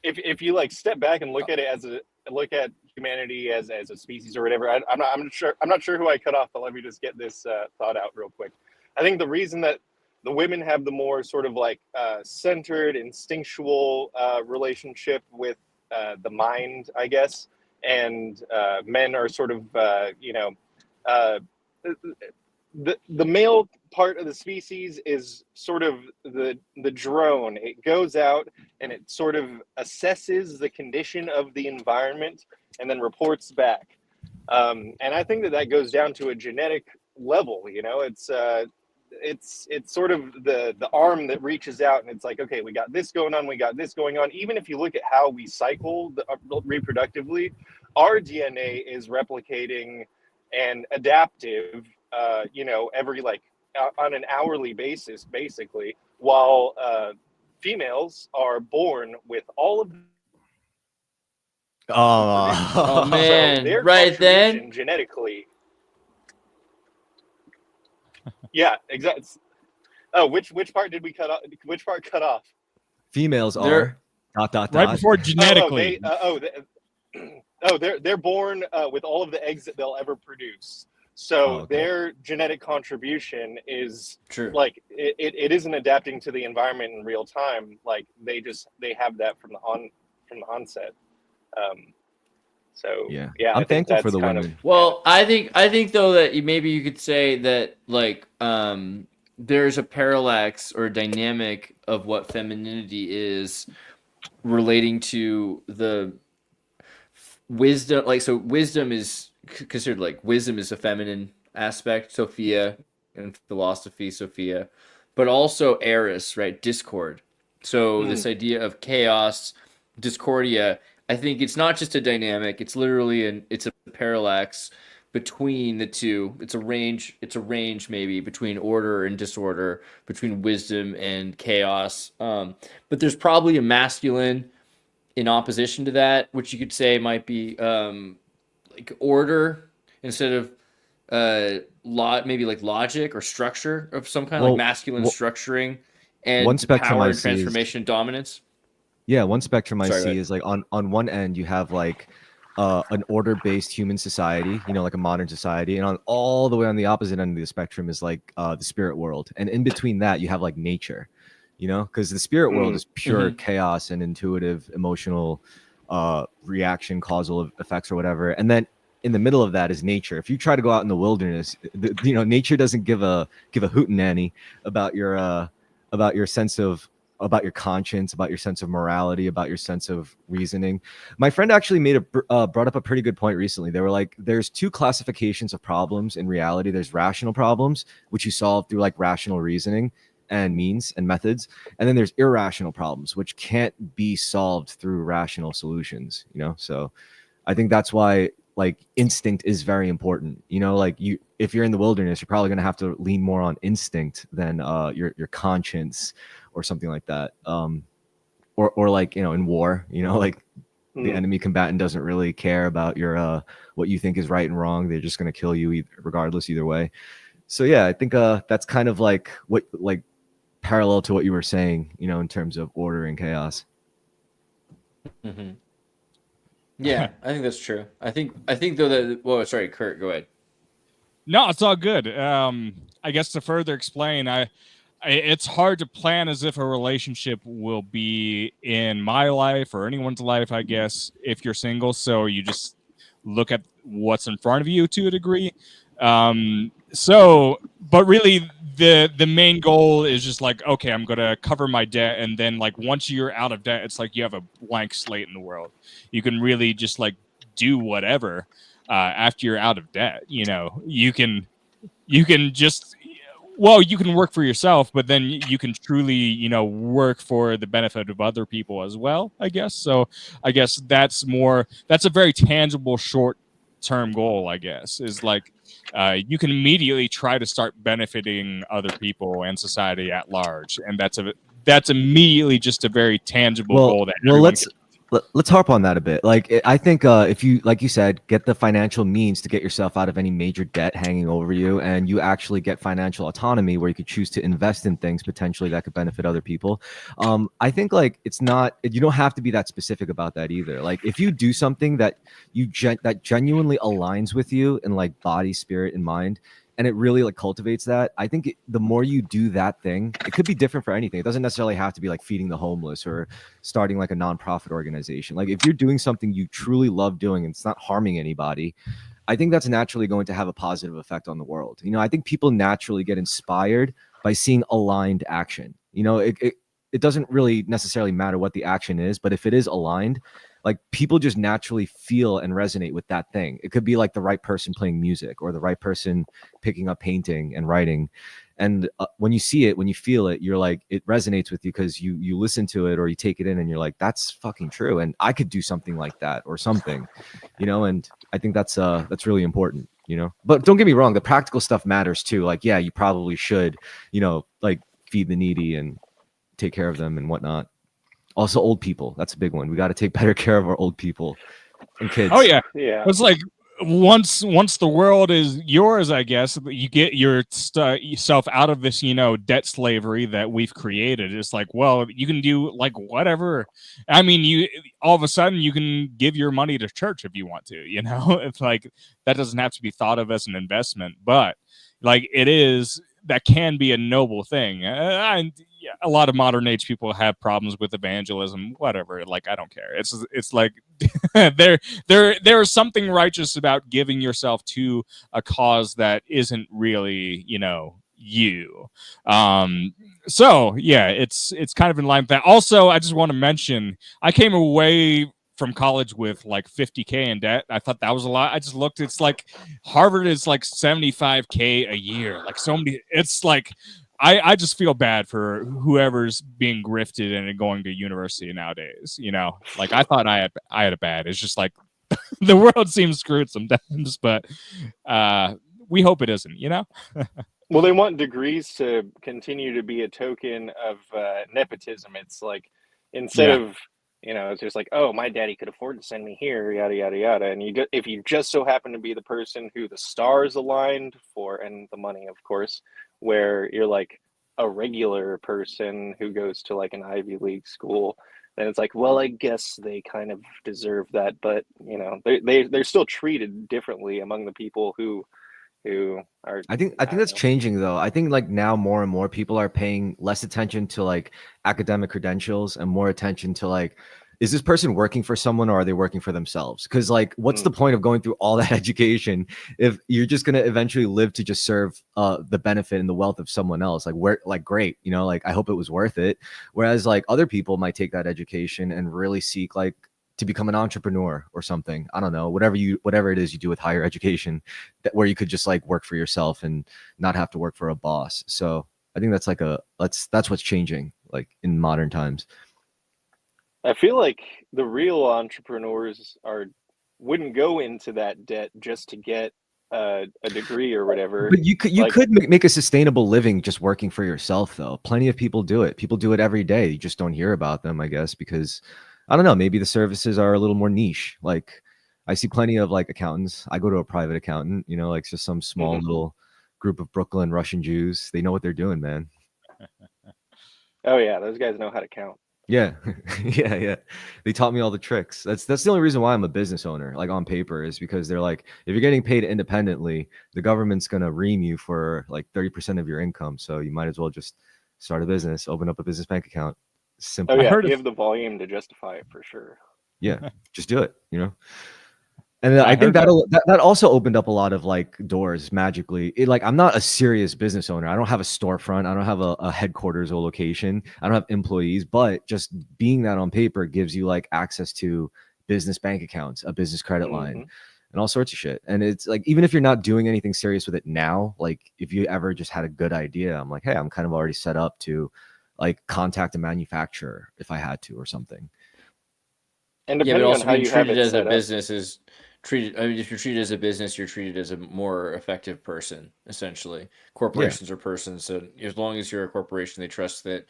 if you like step back and look at it humanity as a species or whatever. I'm not sure who I cut off, but let me just get this thought out real quick. I think the reason that the women have the more sort of like centered, instinctual relationship with the mind, I guess, and men are sort of the male part of the species is sort of the drone. It goes out and it sort of assesses the condition of the environment and then reports back. And I think that goes down to a genetic level. You know, it's sort of the arm that reaches out and it's like, okay, we got this going on. Even if you look at how we cycle reproductively, our DNA is replicating and adaptive. Every like on an hourly basis, basically, while females are born with all of Oh so man, their right then. contribution genetically. Yeah, exactly. Oh, which part did we cut off? Which part cut off? Females They're- are ... right before genetically. They're born with all of the eggs that they'll ever produce. So okay. their genetic contribution is True. like it isn't adapting to the environment in real time. Like they have that from the onset. So Yeah, I I'm think thankful for that's the kind of- women. Well, I think though that maybe you could say that like there's a parallax or dynamic of what femininity is relating to the wisdom. Like so, wisdom is considered like wisdom is a feminine aspect, Sophia, and philosophy, Sophia, but also Eris, right? Discord. So this idea of chaos, discordia. I think it's not just a dynamic. It's literally it's a parallax between the two. It's a range maybe between order and disorder, between wisdom and chaos. But there's probably a masculine in opposition to that, which you could say might be like order instead of maybe like logic or structure of some kind, like masculine structuring and one spectrum power I and see is- transformation dominance. Yeah, one spectrum I Sorry, go see ahead. is like on one end you have like an order-based human society, you know, like a modern society, and on all the way on the opposite end of the spectrum is like the spirit world, and in between that you have like nature, you know, because the spirit world is pure Mm-hmm. chaos and intuitive, emotional reaction, causal effects or whatever, and then in the middle of that is nature. If you try to go out in the wilderness, you know, nature doesn't give a hootenanny about your sense of about your conscience, about your sense of morality, about your sense of reasoning. My friend actually brought up a pretty good point recently. They were like, there's two classifications of problems in reality. There's rational problems, which you solve through like rational reasoning and means and methods, and then there's irrational problems, which can't be solved through rational solutions. You know, so I think that's why like instinct is very important. You know, like if you're in the wilderness, you're probably going to have to lean more on instinct than your conscience or something like that. Or like, you know, in war, you know, like the enemy combatant doesn't really care about your what you think is right and wrong. They're just going to kill you regardless either way. So yeah, I think that's kind of like what like parallel to what you were saying, you know, in terms of order and chaos. Mm-hmm. Yeah, I think that's true. I think though that. Well, sorry, Kurt, go ahead. No, it's all good. I guess to further explain, it's hard to plan as if a relationship will be in my life or anyone's life, I guess, if you're single. So you just look at what's in front of you to a degree. But really the main goal is just like, okay, I'm gonna cover my debt, and then like once you're out of debt, it's like you have a blank slate in the world. You can really just like do whatever after you're out of debt. You know, you can just, well, you can work for yourself, but then you can truly, you know, work for the benefit of other people as well, I guess. So I guess that's a very tangible short term goal, I guess, is like you can immediately try to start benefiting other people and society at large. And that's immediately just a very tangible goal that everyone let's harp on that a bit. Like, I think if you, like you said, get the financial means to get yourself out of any major debt hanging over you, and you actually get financial autonomy where you could choose to invest in things potentially that could benefit other people. I think like it's not, you don't have to be that specific about that either. Like if you do something that that genuinely aligns with you in like body, spirit, and mind, and it really like cultivates that, I think the more you do that thing, it could be different for anything. It doesn't necessarily have to be like feeding the homeless or starting like a nonprofit organization. Like if you're doing something you truly love doing and it's not harming anybody, I think that's naturally going to have a positive effect on the world. You know, I think people naturally get inspired by seeing aligned action. You know, it doesn't really necessarily matter what the action is, but if it is aligned, like people just naturally feel and resonate with that thing. It could be like the right person playing music or the right person picking up painting and writing. And when you see it, when you feel it, you're like, it resonates with you because you listen to it or you take it in and you're like, that's fucking true. And I could do something like that or something, you know? And I think that's really important, you know? But don't get me wrong, the practical stuff matters too. Like, yeah, you probably should, you know, like feed the needy and take care of them and whatnot. Also, old people. That's a big one. We got to take better care of our old people and kids. Oh yeah, Yeah. it's like once the world is yours, I guess you get yourself out of this, you know, debt slavery that we've created. It's like, well, you can do like whatever. I mean, you all of a sudden you can give your money to church if you want to. You know, it's like that doesn't have to be thought of as an investment, but like it is. That can be a noble thing. And yeah, a lot of modern age people have problems with evangelism, whatever. Like, I don't care. It's like there's something righteous about giving yourself to a cause that isn't really, you know, you. So yeah, it's kind of in line with that. Also, I just want to mention, I came away from college with like 50K in debt. I thought that was a lot. I just looked, it's like Harvard is like 75K a year. Like so many, it's like I just feel bad for whoever's being grifted and going to university nowadays. You know, like I thought I had it bad. It's just like the world seems screwed sometimes, but we hope it isn't, you know? Well, they want degrees to continue to be a token of nepotism. It's like instead of, you know, it's just like, oh, my daddy could afford to send me here, yada yada yada. And if you just so happen to be the person who the stars aligned for, and the money, of course, where you're like, a regular person who goes to like an Ivy League school, then it's like, well, I guess they kind of deserve that, but you know, they're still treated differently among the people who are. I think don't that's know. changing though. I think like now more and more people are paying less attention to like academic credentials and more attention to like, is this person working for someone or are they working for themselves? Because like, what's the point of going through all that education if you're just gonna eventually live to just serve the benefit and the wealth of someone else? Like, where, like, great, you know, like I hope it was worth it. Whereas like other people might take that education and really seek like to become an entrepreneur or something. I don't know, whatever it is you do with higher education, that where you could just like work for yourself and not have to work for a boss. So I think that's like that's what's changing like in modern times. I feel like the real entrepreneurs wouldn't go into that debt just to get a degree or whatever. But you could make a sustainable living just working for yourself though. Plenty of people do it. People do it every day. You just don't hear about them, I guess, because I don't know, maybe the services are a little more niche. Like I see plenty of like accountants. I go to a private accountant, you know, like just some small little group of Brooklyn Russian Jews. They know what they're doing, man. Oh yeah, those guys know how to count. Yeah. yeah. They taught me all the tricks. That's the only reason why I'm a business owner, like on paper, is because they're like, if you're getting paid independently, the government's gonna ream you for like 30% of your income. So you might as well just start a business, open up a business bank account. Simple. Oh yeah, heard you of- have the volume to justify it for sure. Yeah. Just do it, you know? And I think heard that also opened up a lot of like doors magically. Like I'm not a serious business owner. I don't have a storefront. I don't have a headquarters or location. I don't have employees, but just being that on paper gives you like access to business bank accounts, a business credit line, and all sorts of shit. And it's like, even if you're not doing anything serious with it now, like if you ever just had a good idea, I'm like, hey, I'm kind of already set up to like contact a manufacturer if I had to or something. And Yeah, but depending on also how being you have treated it as a set up, business is treated. I mean, if you're treated as a business, you're treated as a more effective person. Essentially, corporations are persons. So as long as you're a corporation, they trust that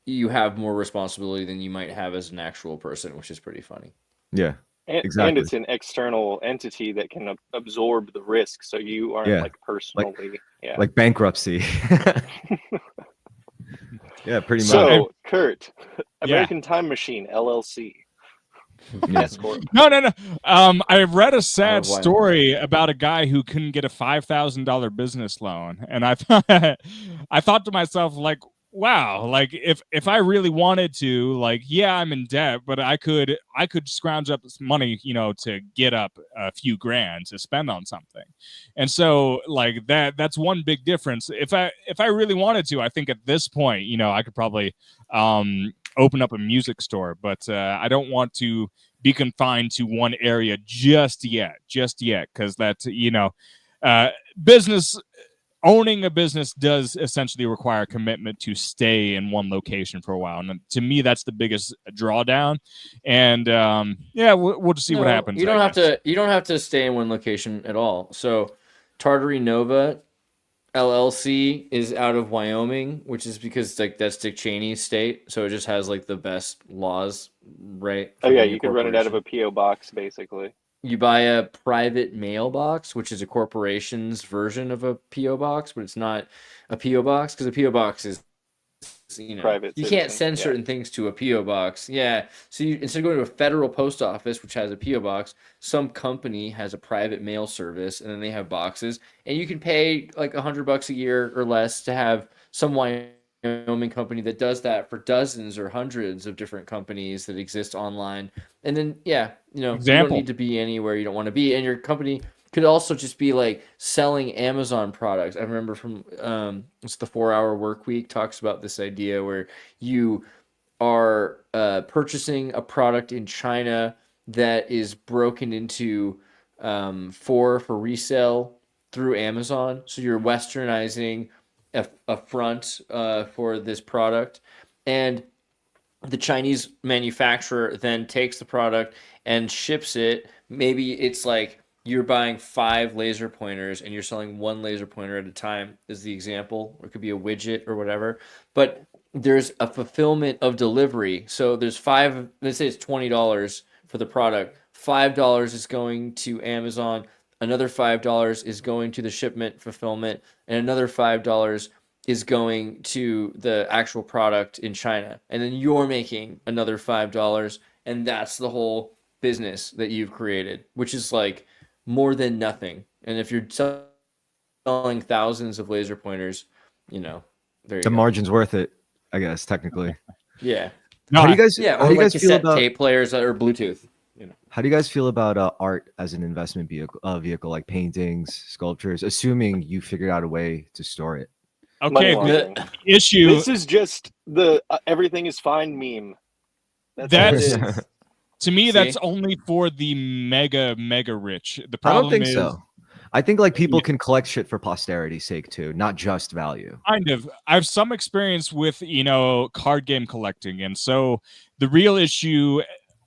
you have more responsibility than you might have as an actual person, which is pretty funny. Yeah, and exactly. it's an external entity that can absorb the risk, so you aren't Yeah, like personally, yeah. like bankruptcy. Yeah, pretty much. So, Kurt, Yeah. American Time Machine LLC. Yes, Corp. No. I read a sad Why not? story about a guy who couldn't get a $5,000 business loan, and I thought to myself, like, wow, like if I really wanted to, like, yeah, I'm in debt, but I could scrounge up this money, you know, to get up a few grand to spend on something. And so like that's one big difference. If I really wanted to, I think at this point, you know, I could probably open up a music store, but I don't want to be confined to one area just yet, because that's, you know, business. Owning a business does essentially require commitment to stay in one location for a while, and to me, that's the biggest drawdown. And yeah, we'll just see what happens. You don't have to. You don't have to stay in one location at all. So, Tartary Nova LLC is out of Wyoming, which is because like that's Dick Cheney's state, so it just has like the best laws, right? Oh yeah, you could run it out of a PO box, basically. You buy a private mailbox, which is a corporation's version of a PO box, but it's not a PO box because a PO box is, you know, Private you citizen, can't send certain things to a PO box. Yeah, so you, instead of going to a federal post office, which has a PO box, some company has a private mail service, and then they have boxes, and you can pay like $100 a year or less to have some Wyoming company that does that for dozens or hundreds of different companies that exist online. And then, yeah, you know, you don't need to be anywhere you don't want to be. And your company could also just be like selling Amazon products. I remember from it's the 4-Hour Work Week talks about this idea where you are purchasing a product in China that is broken into for resale through Amazon. So you're westernizing a front for this product, and the Chinese manufacturer then takes the product and ships it. Maybe it's like you're buying 5 laser pointers and you're selling 1 laser pointer at a time is the example, or it could be a widget or whatever, but there's a fulfillment of delivery. So there's 5, let's say it's $20 for the product, $5 is going to Amazon, another $5 is going to the shipment fulfillment, and another $5 is going to the actual product in China, and then you're making another $5, and that's the whole business that you've created, which is like more than nothing. And if you're selling thousands of laser pointers, you know, there you The go. margin's worth it, I guess, technically. Yeah, No, How do you guys? yeah, How or do you like guys feel cassette about? tape players that are Bluetooth. You know, How do you guys feel about art as an investment vehicle like paintings, sculptures, assuming you figured out a way to store it? okay. Money The laundering. issue This is just the everything is fine meme. That's all it that's is. to me, See? that's only for the mega rich. The I don't problem think is so. I think like people can collect shit for posterity's sake too, not just value. kind of. I have some experience with card game collecting, and so the real issue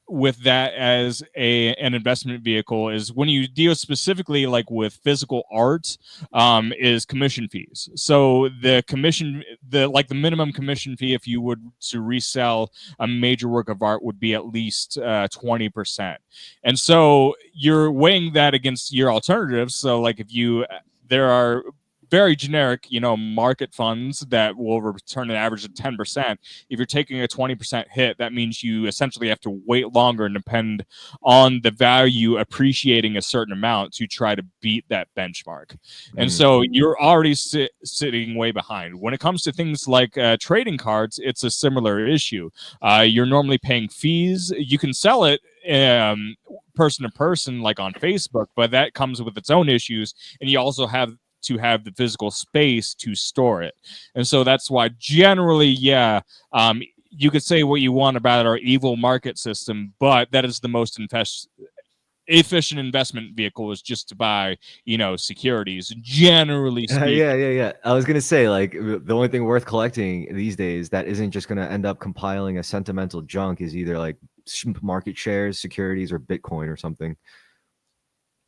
with that as an investment vehicle is when you deal specifically like with physical art, is commission fees. So the minimum commission fee if you would to resell a major work of art would be at least 20%. And so you're weighing that against your alternatives. So like there are very generic, market funds that will return an average of 10%. If you're taking a 20% hit, that means you essentially have to wait longer and depend on the value appreciating a certain amount to try to beat that benchmark. And so you're already sitting way behind. When it comes to things like trading cards, it's a similar issue. You're normally paying fees. You can sell it person to person, like on Facebook, but that comes with its own issues. And you also have to have the physical space to store it. And so that's why generally, you could say what you want about our evil market system, but that is the most efficient investment vehicle is just to buy, securities, generally speaking. Yeah. I was gonna say like the only thing worth collecting these days that isn't just gonna end up compiling a sentimental junk is either like market shares, securities, or Bitcoin or something.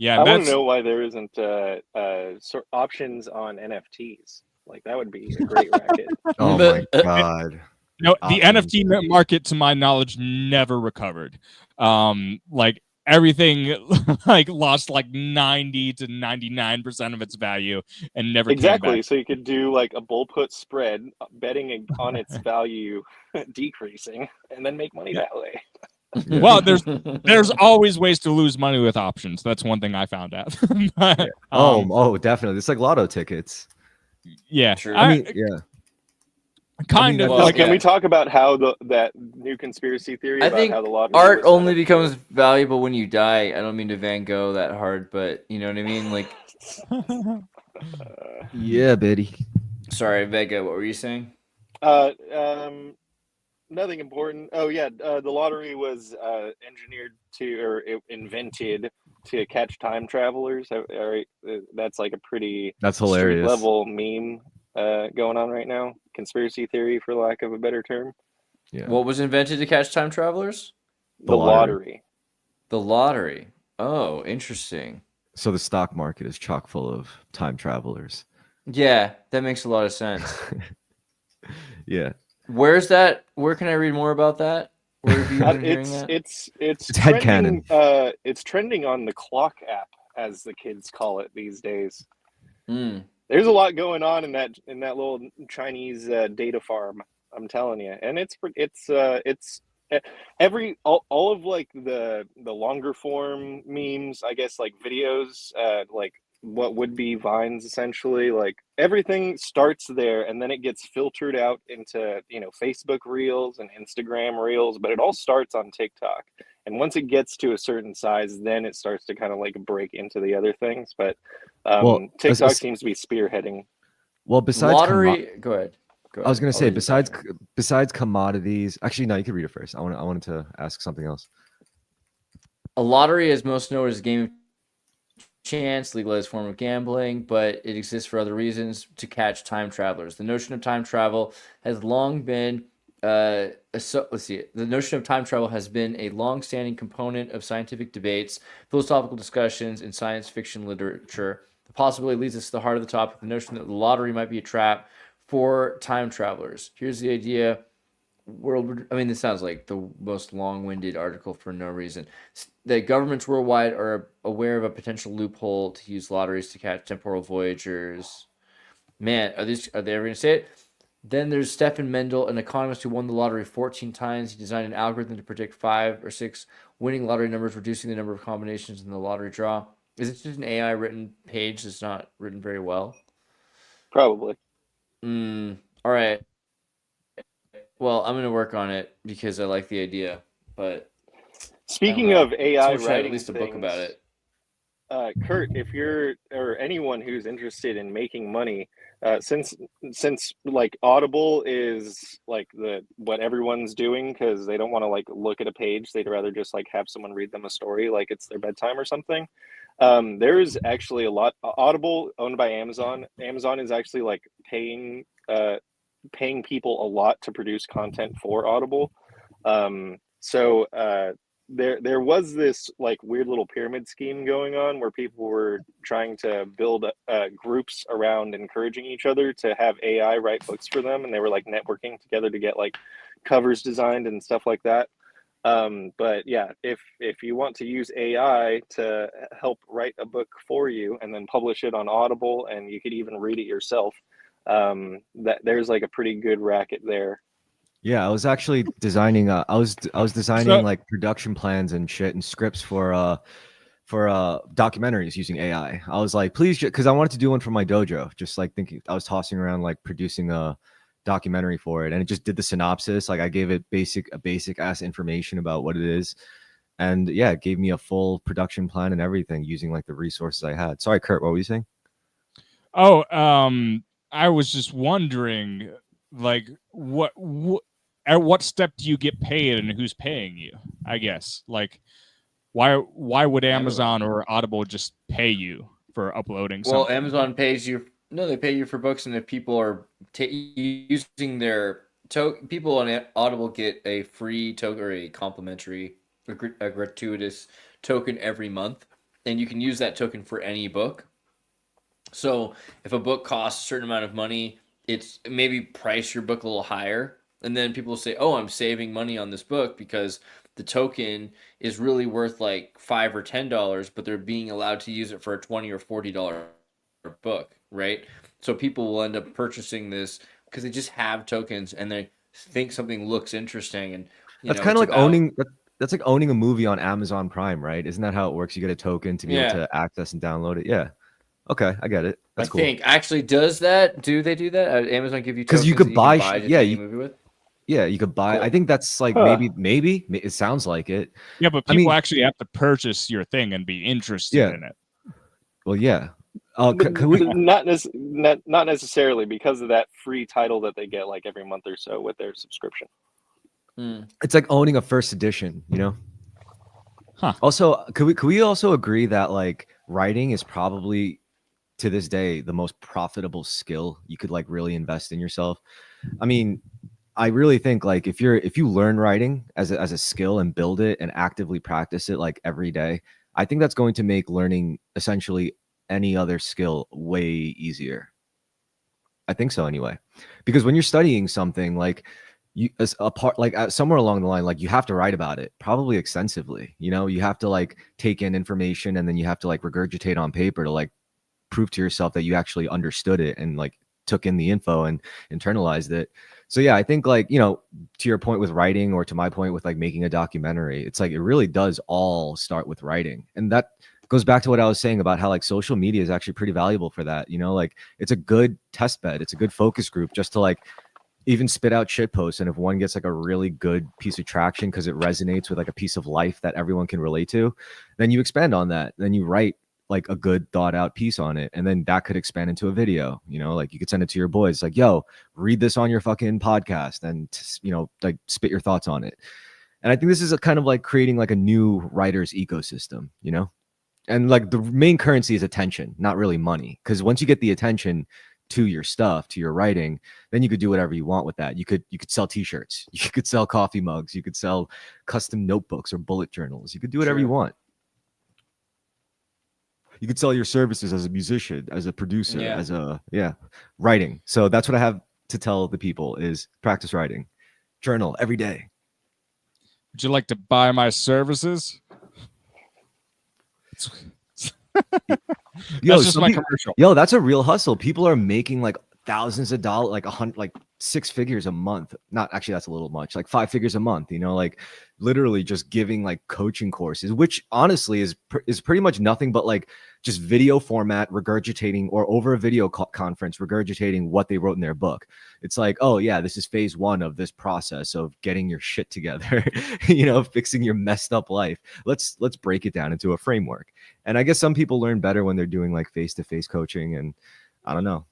Yeah, I want that's to know why there isn't options on NFTs. Like that would be a great racket. Oh my god. no, the Options. NFT market, to my knowledge, never recovered. Like everything, like lost like 90 to 99% of its value and never came Exactly. back. So you could do like a bull put spread, betting on its value decreasing, and then make money Yeah. that way. Yeah. Well, there's always ways to lose money with options. That's one thing I found out. But, Oh, definitely. It's like lotto tickets. yeah. True. I mean, yeah. Kind of Well, like Can yeah. we talk about how that new conspiracy theory I about think how the lottery art was only set up becomes valuable when you die. I don't mean to Van Gogh that hard, but you know what I mean? Like, Yeah, Betty. sorry, Vega, what were you saying? Nothing important. Oh yeah, the lottery was engineered invented to catch time travelers. All right, that's like a pretty That's street hilarious. level meme going on right now. Conspiracy theory, for lack of a better term. Yeah. What was invented to catch time travelers? The lottery. lottery. The lottery. Oh, interesting. So the stock market is chock full of time travelers. Yeah, that makes a lot of sense. Yeah. Where's that? Where can I read more about that? Where have you been hearing that? It's It's trending. headcanon. It's trending on the clock app, as the kids call it these days. Mm. There's a lot going on in that little Chinese data farm. I'm telling you, and it's all of like the longer form memes, I guess, like videos, like what would be vines essentially, like everything starts there and then it gets filtered out into Facebook reels and Instagram reels, but it all starts on TikTok, and once it gets to a certain size then it starts to kind of like break into the other things, but TikTok seems to be spearheading. Well, besides Lottery. Go ahead. I was going to I'll say let you talk. besides commodities. Actually, no, you can read it first. I wanted to ask something else. A lottery is most known as a game of chance, legalized form of gambling, but it exists for other reasons, to catch time travelers. The notion of time travel has long been the notion of time travel has been a long-standing component of scientific debates, philosophical discussions, and science fiction literature. The possibility leads us to the heart of the topic, the notion that the lottery might be a trap for time travelers. Here's the idea. This sounds like the most long-winded article for no reason. The governments worldwide are aware of a potential loophole to use lotteries to catch temporal voyagers. Man, are they ever gonna say it? Then there's Stefan Mendel, an economist who won the lottery 14 times. He designed an algorithm to predict 5 or 6 winning lottery numbers, reducing the number of combinations in the lottery draw. Is it just an AI written page that's not written very well? Probably. All right. Well, I'm gonna work on it because I like the idea. But Speaking of AI someone should have writing at least a book about it. Kurt, if you're or anyone who's interested in making money, since like Audible is like what everyone's doing because they don't want to like look at a page, they'd rather just like have someone read them a story like it's their bedtime or something. There's actually a lot. Audible, owned by Amazon. Amazon is actually like paying people a lot to produce content for Audible. So there was this like weird little pyramid scheme going on where people were trying to build groups around encouraging each other to have AI write books for them, and they were like networking together to get like covers designed and stuff like that. But yeah, if you want to use AI to help write a book for you and then publish it on Audible, and you could even read it yourself, that there's like a pretty good racket there. Yeah, I was actually designing. I was designing So- like production plans and shit and scripts for documentaries using AI. I was like, please, because I wanted to do one for my dojo. Just like thinking, I was tossing around like producing a documentary for it, and it just did the synopsis. Like I gave it basic ass information about what it is, and yeah, it gave me a full production plan and everything using like the resources I had. Sorry, Kurt, what were you saying? Oh, I was just wondering, like, at what step do you get paid and who's paying you? I guess, like, why would Amazon or Audible just pay you for uploading Well, something? Amazon pays you. No, they pay you for books, and if people are using their people on Audible get a free token or a complimentary, a gratuitous token every month, and you can use that token for any book. So if a book costs a certain amount of money, it's maybe price your book a little higher, and then people will say, "Oh, I'm saving money on this book because the token is really worth like $5 or $10, but they're being allowed to use it for a $20 or $40 book, right?" So people will end up purchasing this because they just have tokens and they think something looks interesting, and That's kind of like owning. That's like owning a movie on Amazon Prime, right? Isn't that how it works? You get a token to be able to access and download it. Yeah. Okay, I get it. That's cool. I think actually does that. Do they do that? Amazon give you tokens because you could buy, yeah, you movie with. Yeah, you could buy. Cool. I think that's like maybe it sounds like it. Yeah, but people actually have to purchase your thing and be interested in it. Well, yeah. Can we not necessarily because of that free title that they get like every month or so with their subscription. It's like owning a first edition, you know? Huh. Also, could we also agree that like writing is probably to this day the most profitable skill you could like really invest in yourself? I mean, I really think like if you learn writing as a skill and build it and actively practice it like every day, I think that's going to make learning essentially any other skill way easier. I think so anyway. Because when you're studying something like somewhere along the line, like you have to write about it probably extensively, you know, you have to like take in information and then you have to like regurgitate on paper to like prove to yourself that you actually understood it and like took in the info and internalized it. So yeah, I think like, you know, to your point with writing or to my point with like making a documentary, it's like it really does all start with writing. And that goes back to what I was saying about how like social media is actually pretty valuable for that. You know, like it's a good test bed. It's a good focus group just to like even spit out shit posts. And if one gets like a really good piece of traction because it resonates with like a piece of life that everyone can relate to, then you expand on that. Then you write like a good thought out piece on it. And then that could expand into a video, you know, like you could send it to your boys like, yo, read this on your fucking podcast and, you know, like spit your thoughts on it. And I think this is a kind of like creating like a new writer's ecosystem, you know? And like the main currency is attention, not really money. Because once you get the attention to your stuff, to your writing, then you could do whatever you want with that. You could sell t-shirts, you could sell coffee mugs, you could sell custom notebooks or bullet journals. You could do whatever you want. You could sell your services as a musician, as a producer, as a writing. So that's what I have to tell the people is practice writing. Journal every day. Would you like to buy my services? That's just my commercial. Yo, that's a real hustle. People are making like thousands of dollars, like 100, like 6 figures a month. Not actually, that's a little much, like 5 figures a month, you know, like literally just giving like coaching courses, which honestly is pretty much nothing but like just video format regurgitating, or over a video conference regurgitating what they wrote in their book. It's like, oh yeah, this is phase 1 of this process of getting your shit together, you know, fixing your messed up life. Let's break it down into a framework. And I guess some people learn better when they're doing like face-to-face coaching, and I don't know.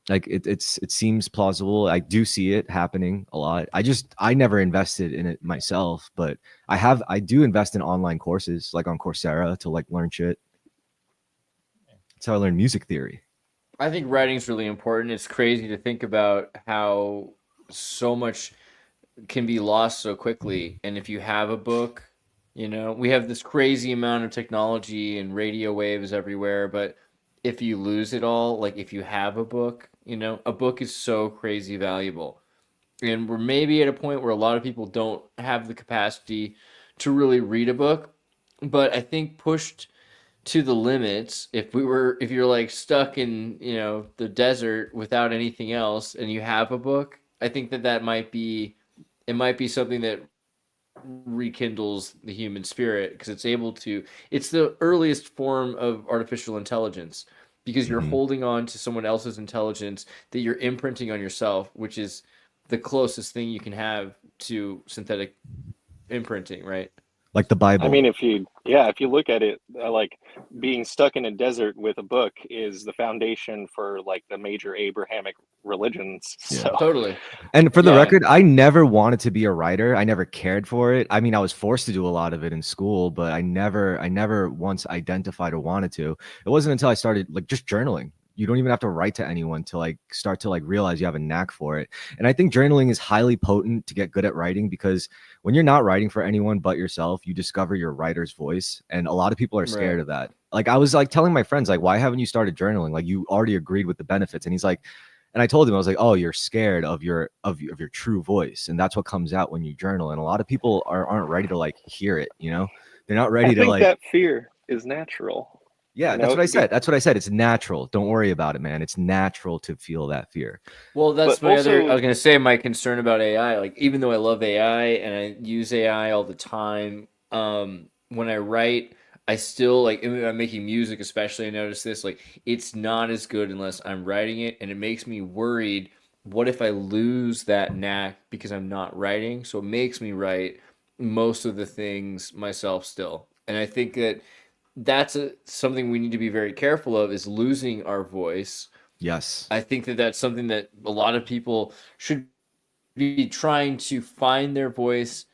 Like it seems plausible. I do see it happening a lot. I never invested in it myself, but I do invest in online courses like on Coursera to like learn shit. That's how I learned music theory. I think writing's really important. It's crazy to think about how so much can be lost so quickly. And if you have a book, you know, we have this crazy amount of technology and radio waves everywhere, but if you lose it all, like if you have a book, you know, a book is so crazy valuable. And we're maybe at a point where a lot of people don't have the capacity to really read a book. But I think pushed to the limits, if you're like stuck in, you know, the desert without anything else and you have a book, I think that might be something that rekindles the human spirit, because it's the earliest form of artificial intelligence, because you're holding on to someone else's intelligence that you're imprinting on yourself, which is the closest thing you can have to synthetic imprinting, right? Like the Bible. I mean, if you look at it, like being stuck in a desert with a book is the foundation for like the major Abrahamic religions. Yeah. So Totally. And for the record, I never wanted to be a writer. I never cared for it. I mean, I was forced to do a lot of it in school, but I never once identified or wanted to. It wasn't until I started like just journaling. You don't even have to write to anyone to like start to like realize you have a knack for it. And I think journaling is highly potent to get good at writing, because when you're not writing for anyone but yourself, you discover your writer's voice. And a lot of people are scared of that. Like I was like telling my friends, like, why haven't you started journaling? Like you already agreed with the benefits. And he's like, and I told him, I was like, oh, you're scared of your true voice. And that's what comes out when you journal. And a lot of people aren't ready to like hear it, you know? They're not ready to like, that fear is natural. yeah, that's what I said. That's what I said. It's natural. Don't worry about it, man. It's natural to feel that fear. Well, that's But also- I was going to say my concern about AI. Like, even though I love AI and I use AI all the time, when I write, I still like, I'm making music, especially. I notice this, like, it's not as good unless I'm writing it. And it makes me worried. What if I lose that knack because I'm not writing? So it makes me write most of the things myself still. And I think that's something we need to be very careful of, is losing our voice. Yes. I think that's something that a lot of people should be trying to find their voice,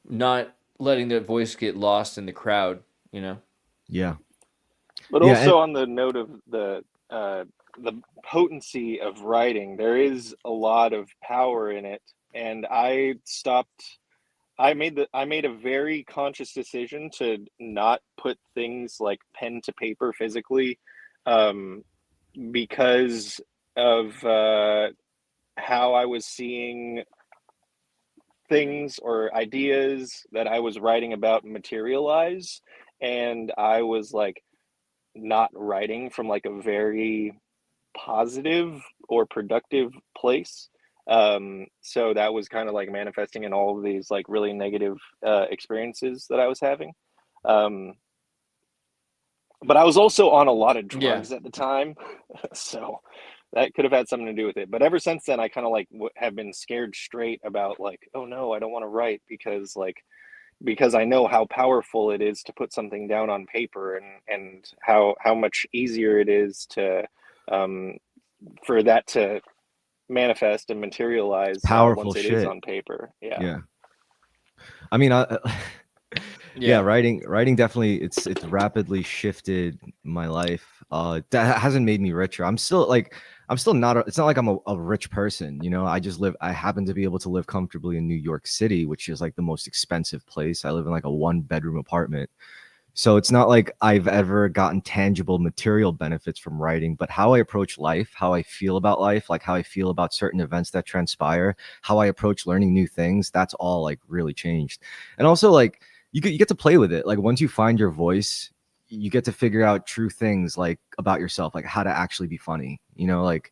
not letting their voice get lost in the crowd, you know? Yeah. But Yeah, also on the note of the potency of writing, there is a lot of power in it. And I made a very conscious decision to not put things like pen to paper physically, because of how I was seeing things or ideas that I was writing about materialize, and I was like not writing from like a very positive or productive place. So that was kind of like manifesting in all of these like really negative experiences that I was having. But I was also on a lot of drugs at the time, so that could have had something to do with it. But ever since then, I kind of like have been scared straight about like, oh no, I don't want to write, because I know how powerful it is to put something down on paper, and how much easier it is to for that to manifest and materialize Powerful once it shit. is on paper. Yeah. I mean, writing definitely it's rapidly shifted my life. That hasn't made me richer. I'm still not it's not like I'm a rich person, you know. I happen to be able to live comfortably in New York City, which is like the most expensive place. I live in like a 1-bedroom apartment. So it's not like I've ever gotten tangible material benefits from writing, but how I approach life, how I feel about life, like how I feel about certain events that transpire, how I approach learning new things, that's all like really changed. And also like you get to play with it. Like once you find your voice, you get to figure out true things like about yourself, like how to actually be funny, you know, like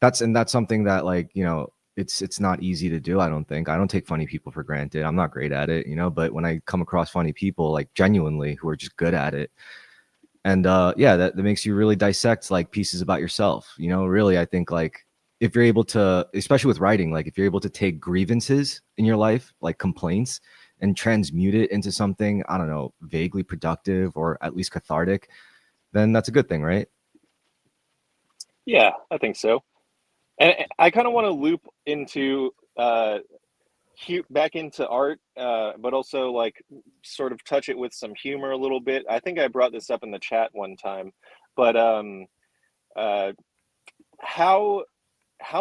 that's something that, like, you know, it's not easy to do. I don't take funny people for granted. I'm not great at it, you know, but when I come across funny people, like, genuinely, who are just good at it, and yeah, that makes you really dissect, like, pieces about yourself, you know. Really, I think, like, if you're able to, especially with writing, like, if you're able to take grievances in your life, like complaints, and transmute it into something, I don't know, vaguely productive or at least cathartic, then that's a good thing, right? Yeah, I think so. And I kind of want to loop into back into art, but also, like, sort of touch it with some humor a little bit. I think I brought this up in the chat one time, but how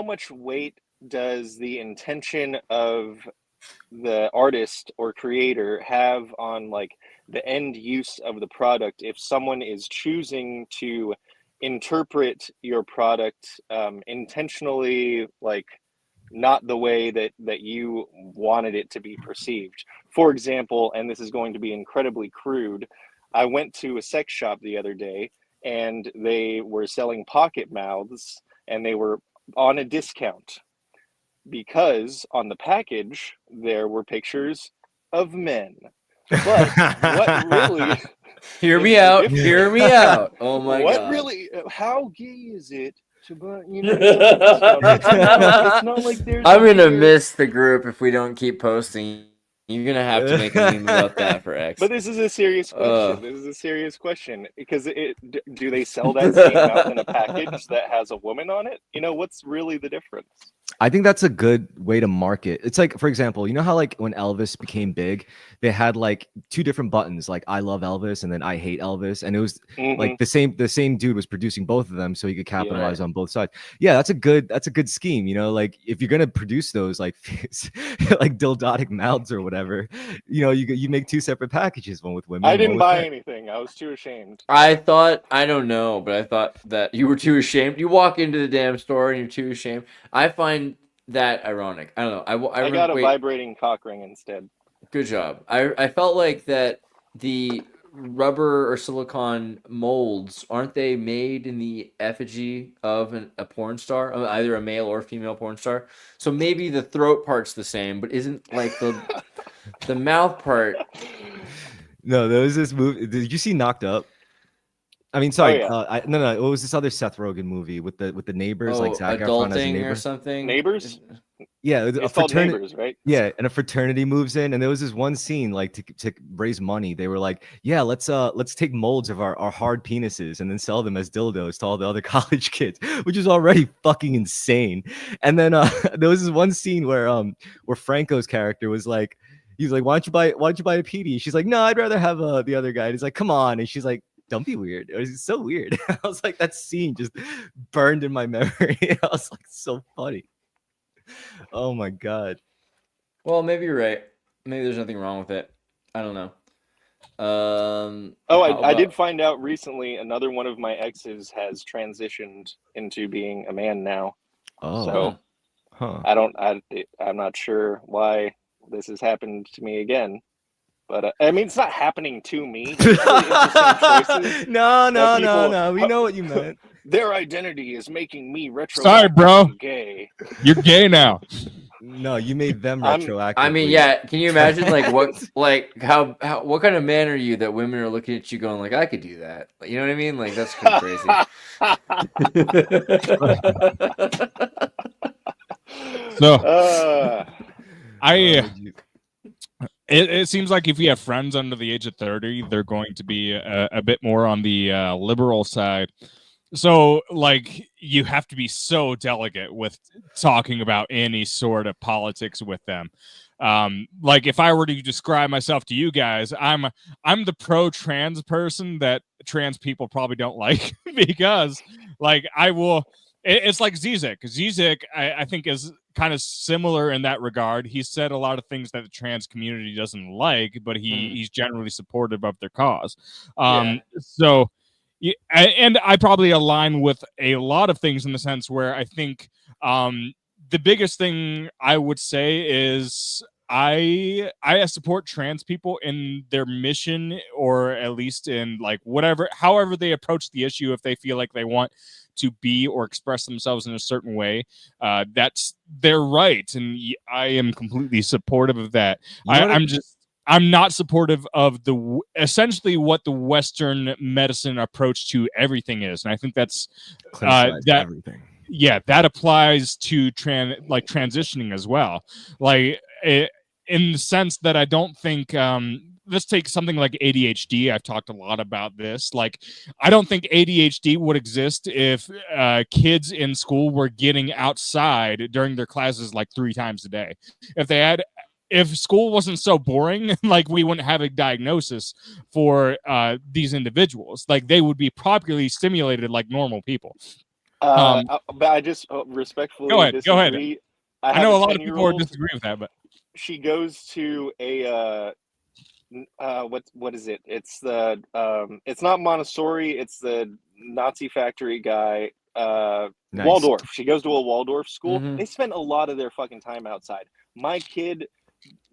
much weight does the intention of the artist or creator have on, like, the end use of the product if someone is choosing to interpret your product intentionally, like, not the way that you wanted it to be perceived? For example, and this is going to be incredibly crude, I went to a sex shop the other day and they were selling pocket mouths, and they were on a discount because on the package there were pictures of men. But what really Hear is me the out. difference? Hear me out. Oh my What god. really? How gay is it to buy? You know, it's on a discount. It's not like there's. I'm a gonna bigger- miss the group if we don't keep posting. You're gonna have to make a meme about that for X. But this is a serious question. Ugh. This is a serious question because do they sell that same mouth in a package that has a woman on it? You know, what's really the difference? I think that's a good way to market. It's like, for example, you know how, like, when Elvis became big, they had, like, 2 different buttons, like I love Elvis and then I hate Elvis, and it was like the same dude was producing both of them so he could capitalize on both sides. Yeah, that's a good scheme, you know. Like, if you're gonna produce those, like, like dildotic mouths or whatever, you know, you make 2 separate packages, one with women. I didn't one with buy men. anything. I was too ashamed. I don't know, but I thought that you were too ashamed. You walk into the damn store and you're too ashamed. I find that ironic. I don't know. I got a wait, vibrating cock ring instead. Good job. I felt like that the rubber or silicone molds, aren't they made in the effigy of a porn star, either a male or female porn star? So maybe the throat part's the same, but isn't, like, the mouth part? No, there was this movie. Did you see Knocked Up? I mean, sorry, Oh, yeah. no. It was this other Seth Rogen movie with the neighbors, like Zac Efron as a Adulting neighbor. or something. Neighbors? Yeah, It's called Neighbors, right? Yeah, and a fraternity moves in, and there was this one scene, like, to raise money. They were like, "Yeah, let's take molds of our hard penises and then sell them as dildos to all the other college kids," which is already fucking insane. And then there was this one scene where Franco's character was like, he's like, "Why don't you buy a PD?" She's like, "No, I'd rather have the other guy." And he's like, "Come on," and she's like, "Don't be weird." It was so weird. I was like, that scene just burned in my memory. I was like, so funny. Oh my god. Well, maybe you're right. Maybe there's nothing wrong with it. I don't know. I did find out recently another one of my exes has transitioned into being a man now. Oh. So Huh. I'm not sure why this has happened to me again. But I mean, it's not happening to me. It's really interesting choices. No. We know what you meant. Their identity is making me retroactively Sorry, bro. gay. You're gay now. No, you made them I'm- retroactively. I mean, yeah. Can you imagine, like, how what kind of man are you that women are looking at you going, like, I could do that? Like, you know what I mean? Like, that's kind of crazy. So it seems like if you have friends under the age of 30, they're going to be a bit more on the liberal side. So, like, you have to be so delicate with talking about any sort of politics with them. Like, if I were to describe myself to you guys, I'm the pro-trans person that trans people probably don't like because, like, I will. It's like Zizek. Zizek, I think, is kind of similar in that regard. He said a lot of things that the trans community doesn't like, but he's generally supportive of their cause. So, and I probably align with a lot of things in the sense where I think the biggest thing I would say is I support trans people in their mission, or at least in like however they approach the issue. If they feel like they want to be or express themselves in a certain way, that's their right, and I am completely supportive of that. I'm not supportive of essentially what the Western medicine approach to everything is, and I think that's everything. Yeah, that applies to transitioning as well. In the sense that I don't think let's take something like ADHD. I've talked a lot about this. Like, I don't think ADHD would exist if kids in school were getting outside during their classes like 3 times a day. If school wasn't so boring, like, we wouldn't have a diagnosis for these individuals. Like, they would be properly stimulated like normal people. But I just respectfully Go ahead. disagree. I know a lot of people would disagree with that, but she goes to a what is it? It's the it's not Montessori. It's the Nazi factory guy. Nice. Waldorf. She goes to a Waldorf school. Mhm. They spend a lot of their fucking time outside. My kid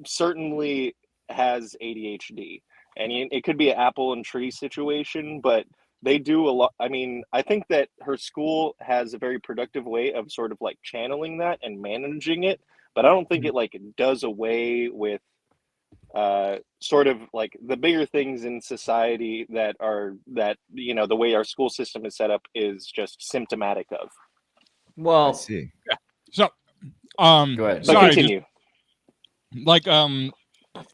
certainly has ADHD, and it could be an apple and tree situation, but they do a lot. I mean, I think that her school has a very productive way of sort of like channeling that and managing it, but I don't think it like does away with sort of like the bigger things in society that the way our school system is set up is just symptomatic of. Well, I see. Yeah. So, go ahead. So continue.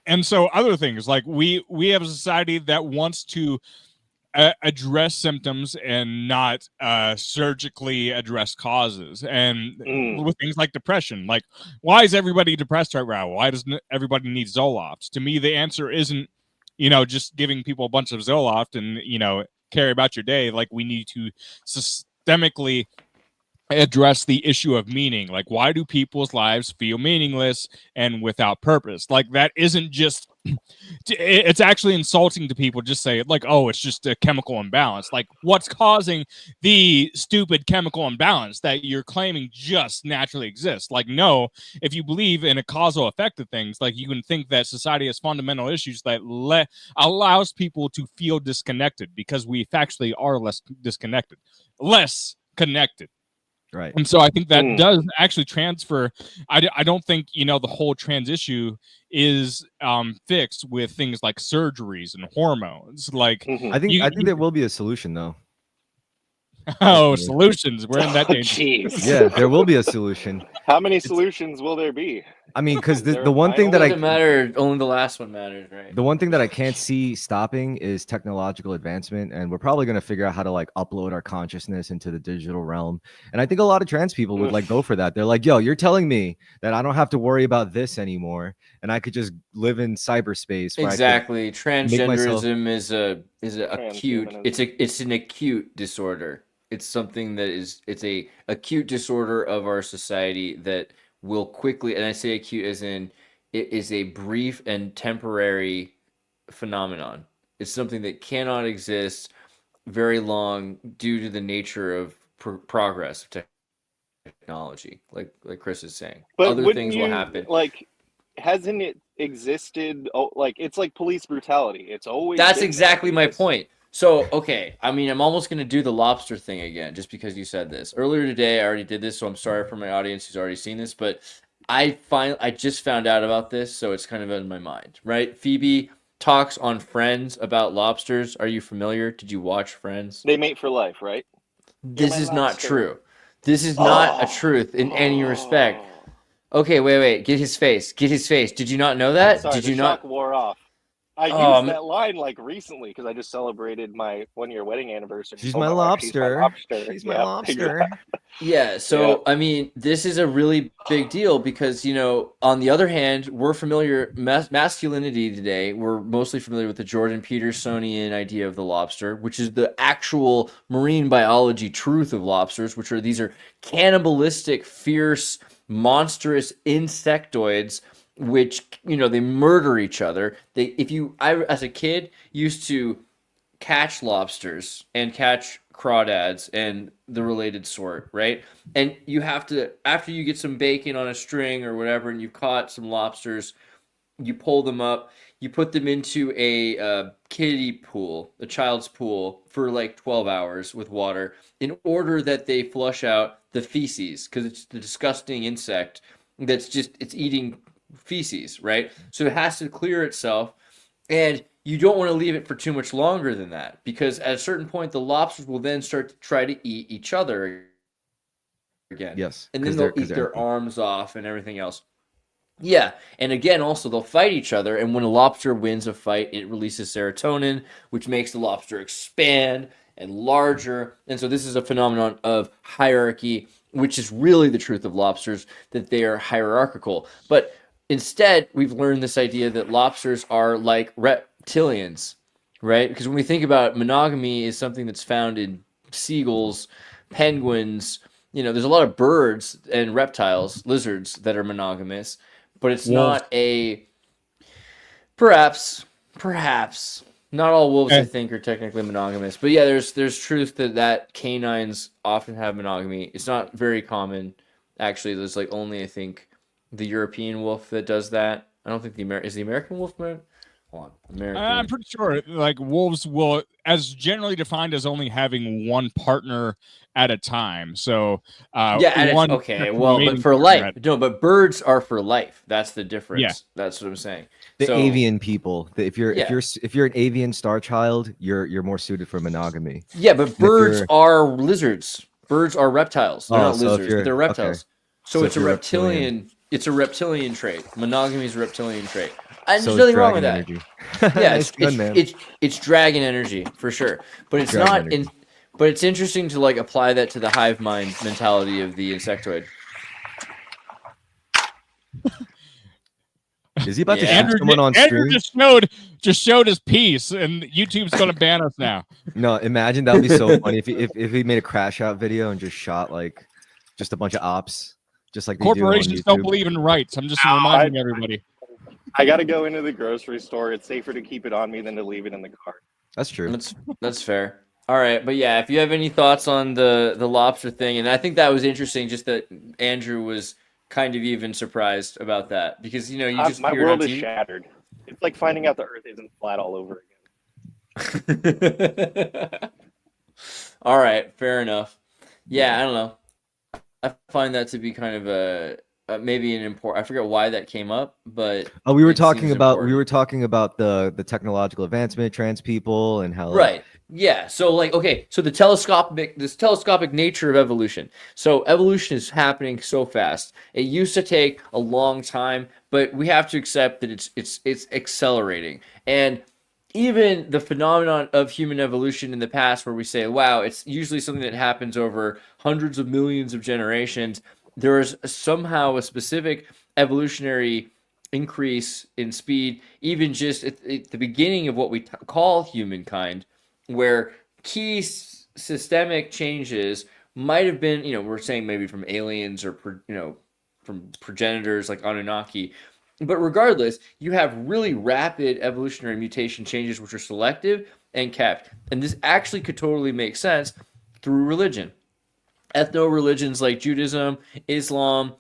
And so other things, like we have a society that wants to address symptoms and not surgically address causes. And with things like depression, like, why is everybody depressed right now? Why doesn't everybody need Zoloft? To me, the answer isn't, just giving people a bunch of Zoloft and, carry about your day. Like, we need to systemically address the issue of meaning. Like, why do people's lives feel meaningless and without purpose? Like, that isn't just it's actually insulting to people just say it like, oh, it's just a chemical imbalance. Like, what's causing the stupid chemical imbalance that you're claiming just naturally exists? Like, no, if you believe in a causal effect of things, like, you can think that society has fundamental issues that allows people to feel disconnected, because we factually are less connected. Right. And so I think that does actually transfer. I don't think, the whole trans issue is fixed with things like surgeries and hormones. Like, I think there will be a solution, though. Solutions. We're in that danger. Jeez. Yeah, there will be a solution. How many solutions will there be? I mean, because the one thing that doesn't matter, only the last one matters, right? The one thing that I can't see stopping is technological advancement, and we're probably going to figure out how to like upload our consciousness into the digital realm. And I think a lot of trans people would like go for that. They're like, yo, you're telling me that I don't have to worry about this anymore, and I could just live in cyberspace. Exactly. Transgenderism is an acute disorder. It's something that it's a acute disorder of our society that will quickly, and I say acute as in it is a brief and temporary phenomenon. It's something that cannot exist very long due to the nature of progress of technology, like Chris is saying. But other things will happen. Like, hasn't it existed? Like, it's like police brutality. It's always That's exactly my point. So, okay, I mean, I'm almost going to do the lobster thing again, just because you said this. Earlier today, I already did this, so I'm sorry for my audience who's already seen this, but I just found out about this, so it's kind of in my mind, right? Phoebe talks on Friends about lobsters. Are you familiar? Did you watch Friends? They mate for life, right? This is not true. This is not a truth in any respect. Okay, wait. Get his face. Did you not know that? Sorry, Did the you shock not? wore off. I used that line like recently because I just celebrated my 1-year wedding anniversary. She's my lobster. She's my lobster. Yeah, so I mean, this is a really big deal because, on the other hand, we're familiar masculinity today. We're mostly familiar with the Jordan Petersonian idea of the lobster, which is the actual marine biology truth of lobsters, these are cannibalistic, fierce, monstrous insectoids, which they murder each other. I as a kid used to catch lobsters and catch crawdads and the related sort, right? And you have to, after you get some bacon on a string or whatever, and you've caught some lobsters, you pull them up, you put them into a kiddie pool, a child's pool, for like 12 hours with water in order that they flush out the feces, because it's the disgusting insect that's just, it's eating feces, right? So it has to clear itself, and you don't want to leave it for too much longer than that, because at a certain point the lobsters will then start to try to eat each other again. Yes, And then 'cause they'll they're eat their empty. arms off and everything else. Yeah, and again, also they'll fight each other, and when a lobster wins a fight, it releases serotonin, which makes the lobster expand and larger. And so this is a phenomenon of hierarchy, which is really the truth of lobsters, that they are hierarchical. But instead, we've learned this idea that lobsters are like reptilians, right? Because when we think about monogamy is something that's found in seagulls, penguins, there's a lot of birds and reptiles, lizards that are monogamous, but it's Wolves. not a perhaps not all wolves I Okay. think are technically monogamous. But yeah, there's truth that canines often have monogamy. It's not very common actually. There's like only I think the European wolf that does that. I don't think is the American wolf man. Hold on, American. I'm pretty sure like wolves will, as generally defined as only having one partner at a time. So Yeah, and one okay, sexual well, but mating for partner life, no, but birds are for life. That's the difference. Yeah. That's what I'm saying. The So, avian people. If you're Yeah. if you're an avian star child, you're more suited for monogamy. yeah, but if birds you're- are lizards. Birds are reptiles. They're Oh, not so if lizards, but you're- they're reptiles. okay. So So it's if a you're reptilian. It's a reptilian trait. Monogamy is a reptilian trait. And So there's it's nothing wrong with dragon that. energy. Yeah, Nice gun, man. it's dragon energy for sure, but it's Dragon not energy. in. But it's interesting to like apply that to the hive mind mentality of the insectoid. Is he about to Yeah. shoot someone on Andrew stream? just showed his piece, and YouTube's going to ban us now. No, imagine that would be so funny if he made a crash out video and just shot like just a bunch of ops, just like they do on Corporations don't YouTube. believe in rights. I'm just No, reminding everybody. I got to go into the grocery store. It's safer to keep it on me than to leave it in the car. That's true. That's fair. All right, but yeah, if you have any thoughts on the lobster thing, and I think that was interesting, just that Andrew was kind of even surprised about that, because you just My hear it world on is TV. shattered. It's like finding out the Earth isn't flat all over again. All right, fair enough. Yeah, I don't know. I find that to be kind of maybe an important. I forget why that came up, but Oh, we were it talking seems about important. the technological advancement, trans people, and how like, Right. Yeah. So like, okay. So this telescopic nature of evolution. So evolution is happening so fast. It used to take a long time, but we have to accept that it's accelerating. And even the phenomenon of human evolution in the past, where we say, wow, it's usually something that happens over hundreds of millions of generations. There is somehow a specific evolutionary increase in speed, even just at the beginning of what we call humankind, where key systemic changes might have been, we're saying maybe from aliens or, from progenitors like Anunnaki. But regardless, you have really rapid evolutionary mutation changes, which are selective and kept. And this actually could totally make sense through religion. Ethno-religions like Judaism, Islam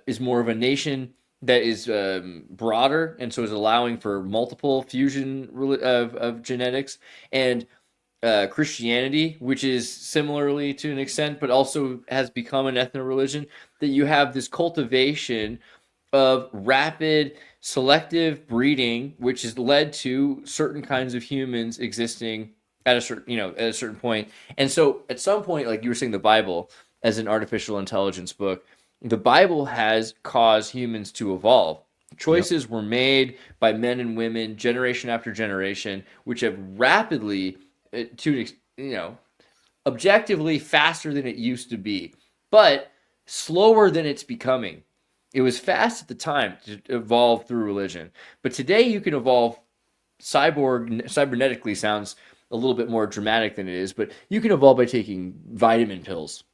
is more of a nation that is broader, and so is allowing for multiple fusion of genetics. And Christianity, which is similarly to an extent, but also has become an ethno-religion, that you have this cultivation of rapid selective breeding, which has led to certain kinds of humans existing at a certain point. And so at some point, like you were saying, the Bible as an artificial intelligence book, the Bible has caused humans to evolve. Choices were made by men and women generation after generation, which have rapidly, objectively faster than it used to be, but slower than it's becoming. It was fast at the time to evolve through religion, but today you can evolve cybernetically. Sounds a little bit more dramatic than it is, but you can evolve by taking vitamin pills,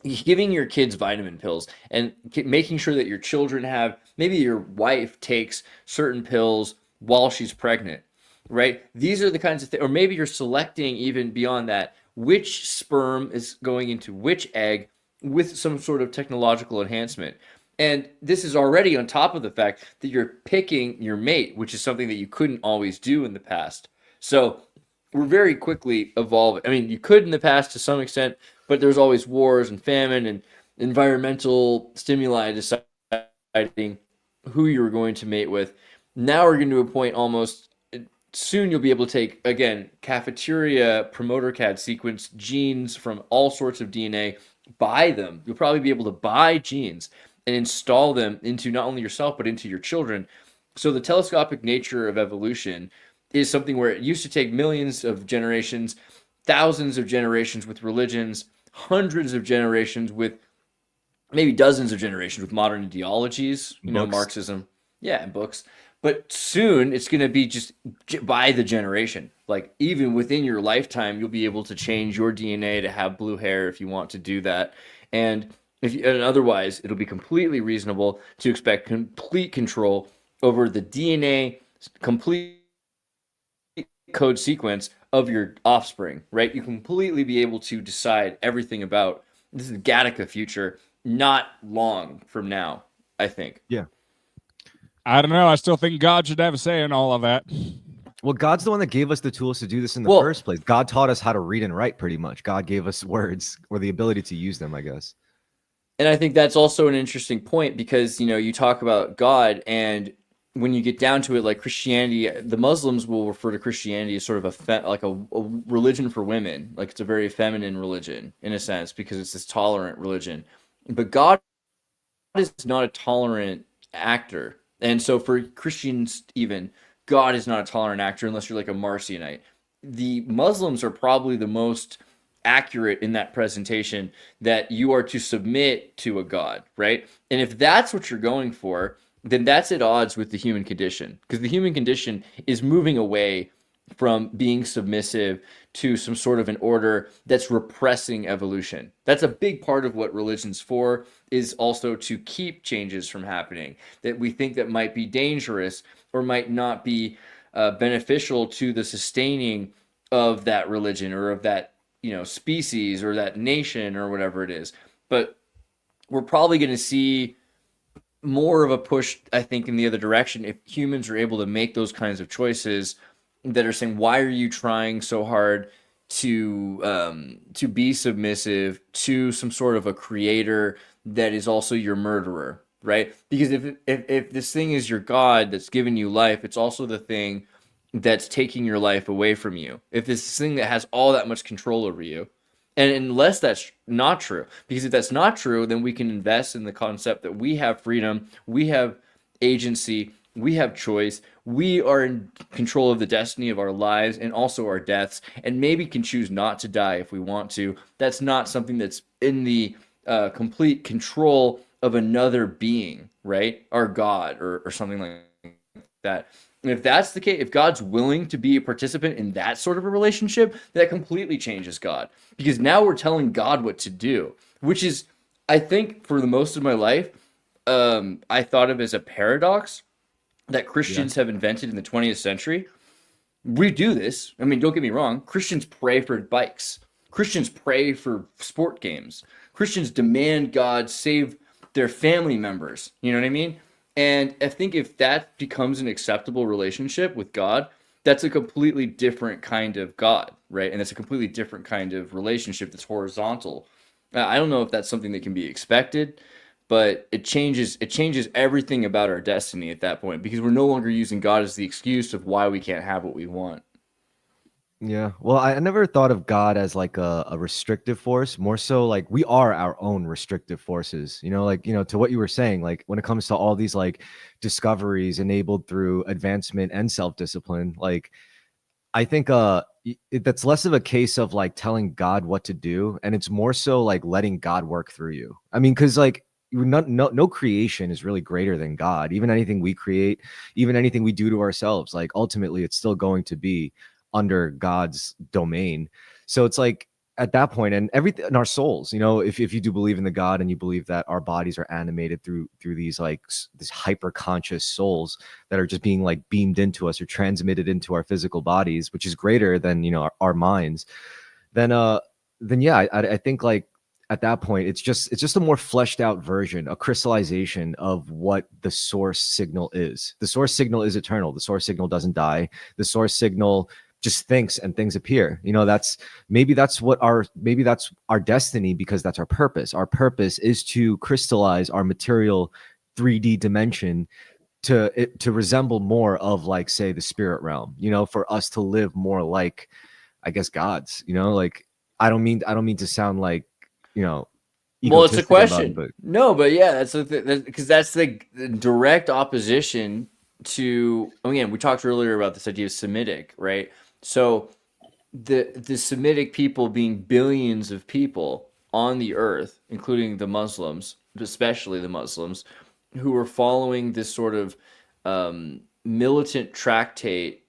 giving your kids vitamin pills, and making sure that your children have, maybe your wife takes certain pills while she's pregnant, right? These are the kinds of things, or maybe you're selecting even beyond that, which sperm is going into which egg with some sort of technological enhancement. And this is already on top of the fact that you're picking your mate, which is something that you couldn't always do in the past. So we're very quickly evolving. I mean, you could in the past to some extent, but there's always wars and famine and environmental stimuli deciding who you were going to mate with. Now we're getting to a point almost soon you'll be able to take, again, cafeteria promoter CAD sequence genes from all sorts of DNA, buy them. You'll probably be able to buy genes and install them into not only yourself, but into your children. So the telescopic nature of evolution is something where it used to take millions of generations, thousands of generations with religions, hundreds of generations with maybe dozens of generations with modern ideologies, Books. Marxism, yeah, and books. But soon it's going to be just by the generation. Like even within your lifetime, you'll be able to change your DNA to have blue hair if you want to do that. And and otherwise, it'll be completely reasonable to expect complete control over the DNA complete code sequence of your offspring, right? You completely be able to decide everything about this is Gattaca future, not long from now, I think. Yeah. I don't know. I still think God should have a say in all of that. Well, God's the one that gave us the tools to do this in the Well- first place. God taught us how to read and write pretty much. God gave us words or the ability to use them, I guess. And I think that's also an interesting point because, you talk about God, and when you get down to it, like Christianity, the Muslims will refer to Christianity as sort of a religion for women. Like it's a very feminine religion in a sense because it's this tolerant religion. But God is not a tolerant actor. And so for Christians even, God is not a tolerant actor unless you're like a Marcionite. The Muslims are probably the most accurate in that presentation that you are to submit to a God, right? And if that's what you're going for, then that's at odds with the human condition because the human condition is moving away from being submissive to some sort of an order that's repressing evolution. That's a big part of what religion's for, is also to keep changes from happening that we think that might be dangerous or might not be beneficial to the sustaining of that religion or of that species or that nation or whatever it is. But we're probably going to see more of a push, I think, in the other direction if humans are able to make those kinds of choices that are saying, why are you trying so hard to be submissive to some sort of a creator that is also your murderer, right? Because if this thing is your God that's given you life, it's also the thing that's taking your life away from you. If this thing that has all that much control over you, and unless that's not true, because if that's not true, then we can invest in the concept that we have freedom, we have agency, we have choice, we are in control of the destiny of our lives and also our deaths, and maybe can choose not to die if we want to. That's not something that's in the complete control of another being, right? Our God or something like that. And if that's the case, if God's willing to be a participant in that sort of a relationship, that completely changes God. Because now we're telling God what to do, which is, I think, for the most of my life, I thought of as a paradox that Christians have invented in the 20th century. We do this. I mean, don't get me wrong. Christians pray for bikes. Christians pray for sport games. Christians demand God save their family members. You know what I mean? And I think if that becomes an acceptable relationship with God, that's a completely different kind of God, right? And it's a completely different kind of relationship that's horizontal. I don't know if that's something that can be expected, but it changes everything about our destiny at that point because we're no longer using God as the excuse of why we can't have what we want. Yeah. Well, I never thought of God as like a restrictive force, more so like we are our own restrictive forces, to what you were saying, like when it comes to all these like discoveries enabled through advancement and self-discipline, like I think that's less of a case of like telling God what to do. And it's more so like letting God work through you. I mean, because like no creation is really greater than God. Even anything we create, even anything we do to ourselves, like ultimately it's still going to be under God's domain. So it's like at that point, and everything in our souls, if you do believe in the God and you believe that our bodies are animated through these like these hyper conscious souls that are just being like beamed into us or transmitted into our physical bodies, which is greater than our minds, then yeah, I think like at that point, it's just a more fleshed out version, a crystallization of what the source signal is. The source signal is eternal. The source signal doesn't die. The source signal just thinks and things appear. Maybe that's our destiny, because that's our purpose. Our purpose is to crystallize our material 3D dimension to resemble more of, like, say, the spirit realm, for us to live more like, I guess, gods. Like, I don't mean to sound like, well, it's a egotistic about it, question. but No, but yeah, that's because that's the direct opposition to. Again, we talked earlier about this idea of Semitic, right? So the Semitic people being billions of people on the earth, including the Muslims, especially the Muslims, who were following this sort of militant tractate,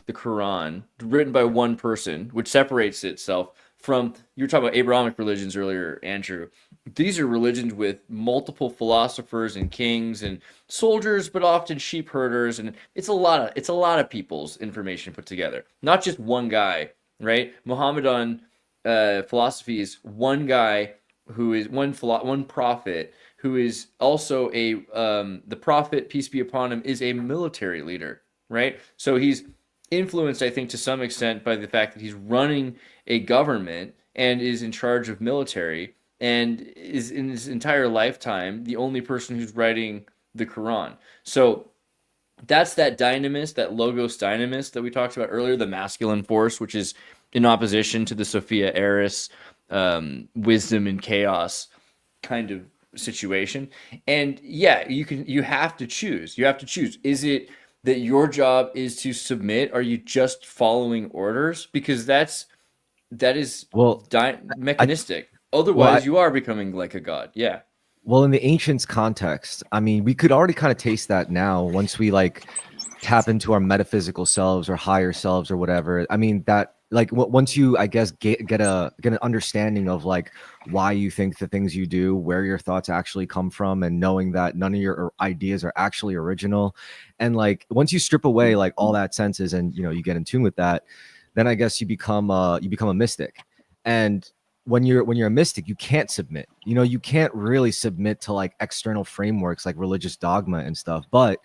the Quran, written by one person, which separates itself from, you were talking about Abrahamic religions earlier, Andrew. These are religions with multiple philosophers and kings and soldiers, but often sheep herders, and it's a lot of people's information put together, not just one guy, right? Mohammedan philosophy is one guy who is one prophet who is also the prophet, peace be upon him, is a military leader, right? So he's influenced, I think, to some extent by the fact that he's running a government and is in charge of military, and is in his entire lifetime the only person who's writing the Quran. So that's that dynamis, that logos dynamis that we talked about earlier, the masculine force, which is in opposition to the Sophia Eris, wisdom and chaos kind of situation. And yeah, you have to choose. Is it that your job is to submit? Are you just following orders? Because that is mechanistic. Otherwise, you are becoming like a god. Yeah. Well, in the ancients context, I mean, we could already kind of taste that now once we, like, tap into our metaphysical selves or higher selves or whatever. I mean, that, like, once you, I guess, get an understanding of, like, why you think the things you do, where your thoughts actually come from, and knowing that none of your ideas are actually original. And, like, once you strip away, like, all that senses and, you get in tune with that, then I guess you become a mystic. And when you're a mystic, you can't submit. You can't really submit to, like, external frameworks like religious dogma and stuff. But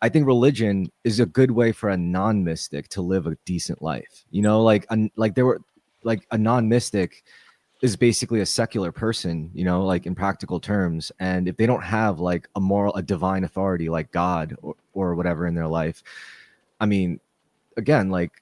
I think religion is a good way for a non-mystic to live a decent life. Like a non-mystic is basically a secular person, like, in practical terms. And if they don't have, like, a divine authority like God or whatever in their life, I mean, again, like,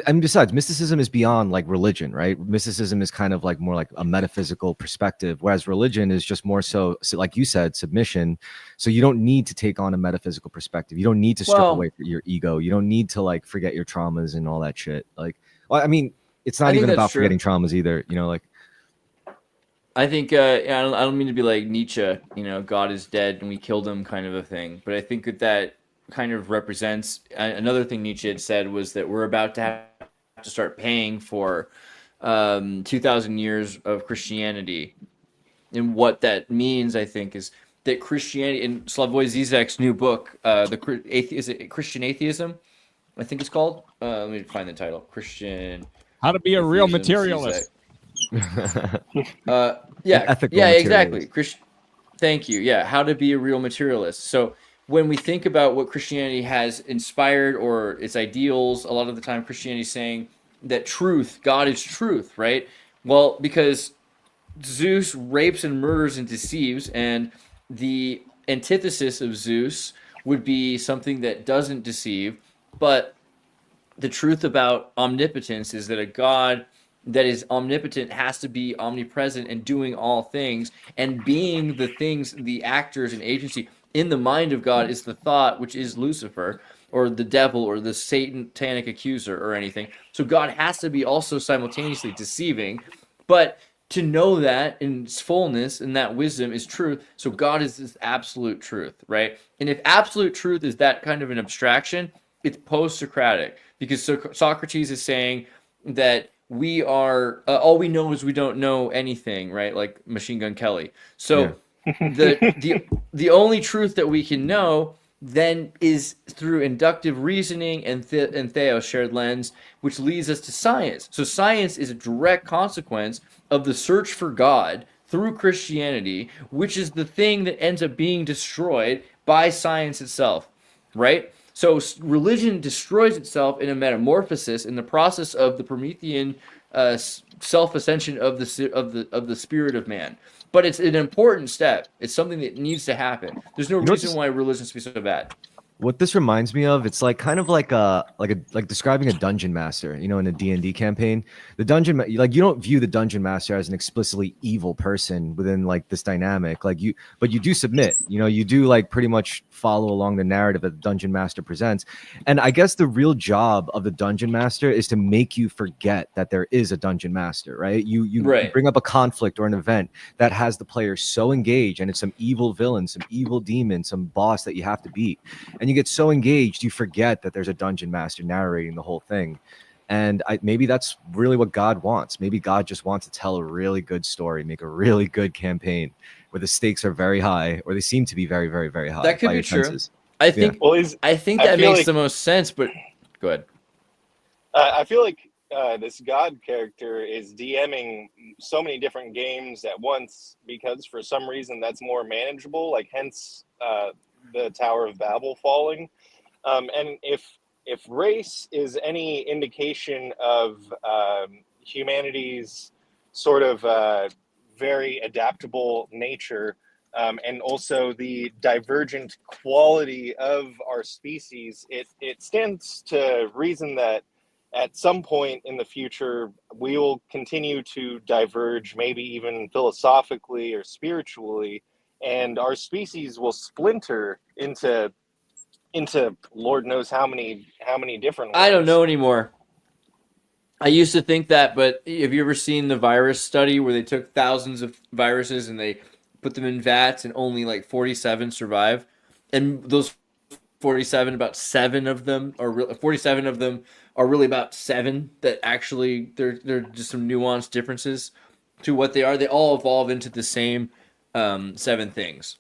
and besides, mysticism is beyond, like, religion, right? Mysticism is kind of like more like a metaphysical perspective, whereas religion is just more so, like you said, submission. So you don't need to take on a metaphysical perspective. You don't need to strip away your ego. You don't need to, like, forget your traumas and all that shit. Like, well, I mean, it's not even about forgetting traumas either. Like, I think I don't mean to be like Nietzsche, God is dead and we killed him kind of a thing, but I think that kind of represents another thing Nietzsche had said, was that we're about to have to start paying for 2,000 years of Christianity. And what that means, I think, is that Christianity, in Slavoj Zizek's new book, is it Christian Atheism? I think it's called. Let me find the title. Christian. How to be a real materialist. Exactly. Thank you. Yeah, how to be a real materialist. So when we think about what Christianity has inspired or its ideals, a lot of the time Christianity is saying that God is truth, right? Well, because Zeus rapes and murders and deceives, and the antithesis of Zeus would be something that doesn't deceive. But the truth about omnipotence is that a God that is omnipotent has to be omnipresent and doing all things, and being the things, the actors and agency in the mind of God is the thought, which is Lucifer or the devil or the satanic accuser or anything. So God has to be also simultaneously deceiving, but to know that in its fullness and that wisdom is truth. So God is this absolute truth, right? And if absolute truth is that kind of an abstraction, it's post-Socratic, because Socrates is saying that we are all we know is we don't know anything, right? Like Machine Gun Kelly. So the only truth that we can know then is through inductive reasoning and theos, shared lens, which leads us to science. So science is a direct consequence of the search for God through Christianity, which is the thing that ends up being destroyed by science itself, right? So religion destroys itself in a metamorphosis in the process of the Promethean self-ascension of the spirit of man. But it's an important step. It's something that needs to happen. There's no You know reason what's why religion should be so bad. What this reminds me of, it's like kind of like describing a dungeon master, you know, in a D&D campaign. The dungeon, like you don't view the dungeon master as an explicitly evil person within like this dynamic, but you do submit, you know, you do like pretty much follow along the narrative that the dungeon master presents. And I guess the real job of the dungeon master is to make you forget that there is a dungeon master, right? You Right. bring up a conflict or an event that has the player so engaged, and it's some evil villain, some evil demon, some boss that you have to beat. And you get so engaged, you forget that there's a dungeon master narrating the whole thing. And maybe that's really what God wants. Maybe God just wants to tell a really good story, make a really good campaign where the stakes are very high, or they seem to be very, very, very high. That could by be your true. senses. I think Well, I think I that feel makes like- the most sense, but go ahead. I feel like this God character is DMing so many different games at once because for some reason that's more manageable. Like hence the Tower of Babel falling. And if race is any indication of humanity's sort of very adaptable nature, and also the divergent quality of our species, it stands to reason that at some point in the future, we will continue to diverge, maybe even philosophically or spiritually, and our species will splinter into Lord knows how many different ones. I don't know anymore. I used to think that, but have you ever seen the virus study where they took thousands of viruses and they put them in vats and only like 47 survive? And those 47, about 7 of them are 47 of them are really about 7 that actually they're just some nuanced differences to what they are. They all evolve into the same 7 things.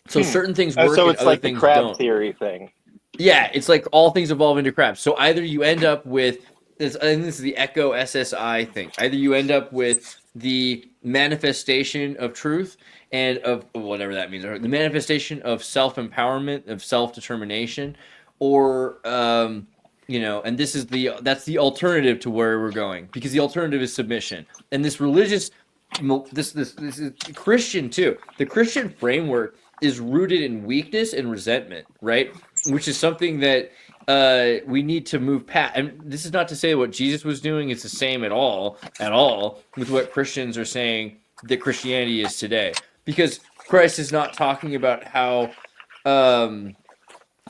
So certain things work So and it's other like the things crab don't. theory thing. Yeah, it's like all things evolve into crap. So either you end up with this, I think this is the Echo SSI thing. Either you end up with the manifestation of truth and of whatever that means, or the manifestation of self-empowerment, of self-determination, or and that's the alternative to where we're going, because the alternative is submission. And this religious, this is Christian too. The Christian framework is rooted in weakness and resentment, right? Which is something that we need to move past. And this is not to say what Jesus was doing is the same at all with what Christians are saying that Christianity is today. Because Christ is not talking about how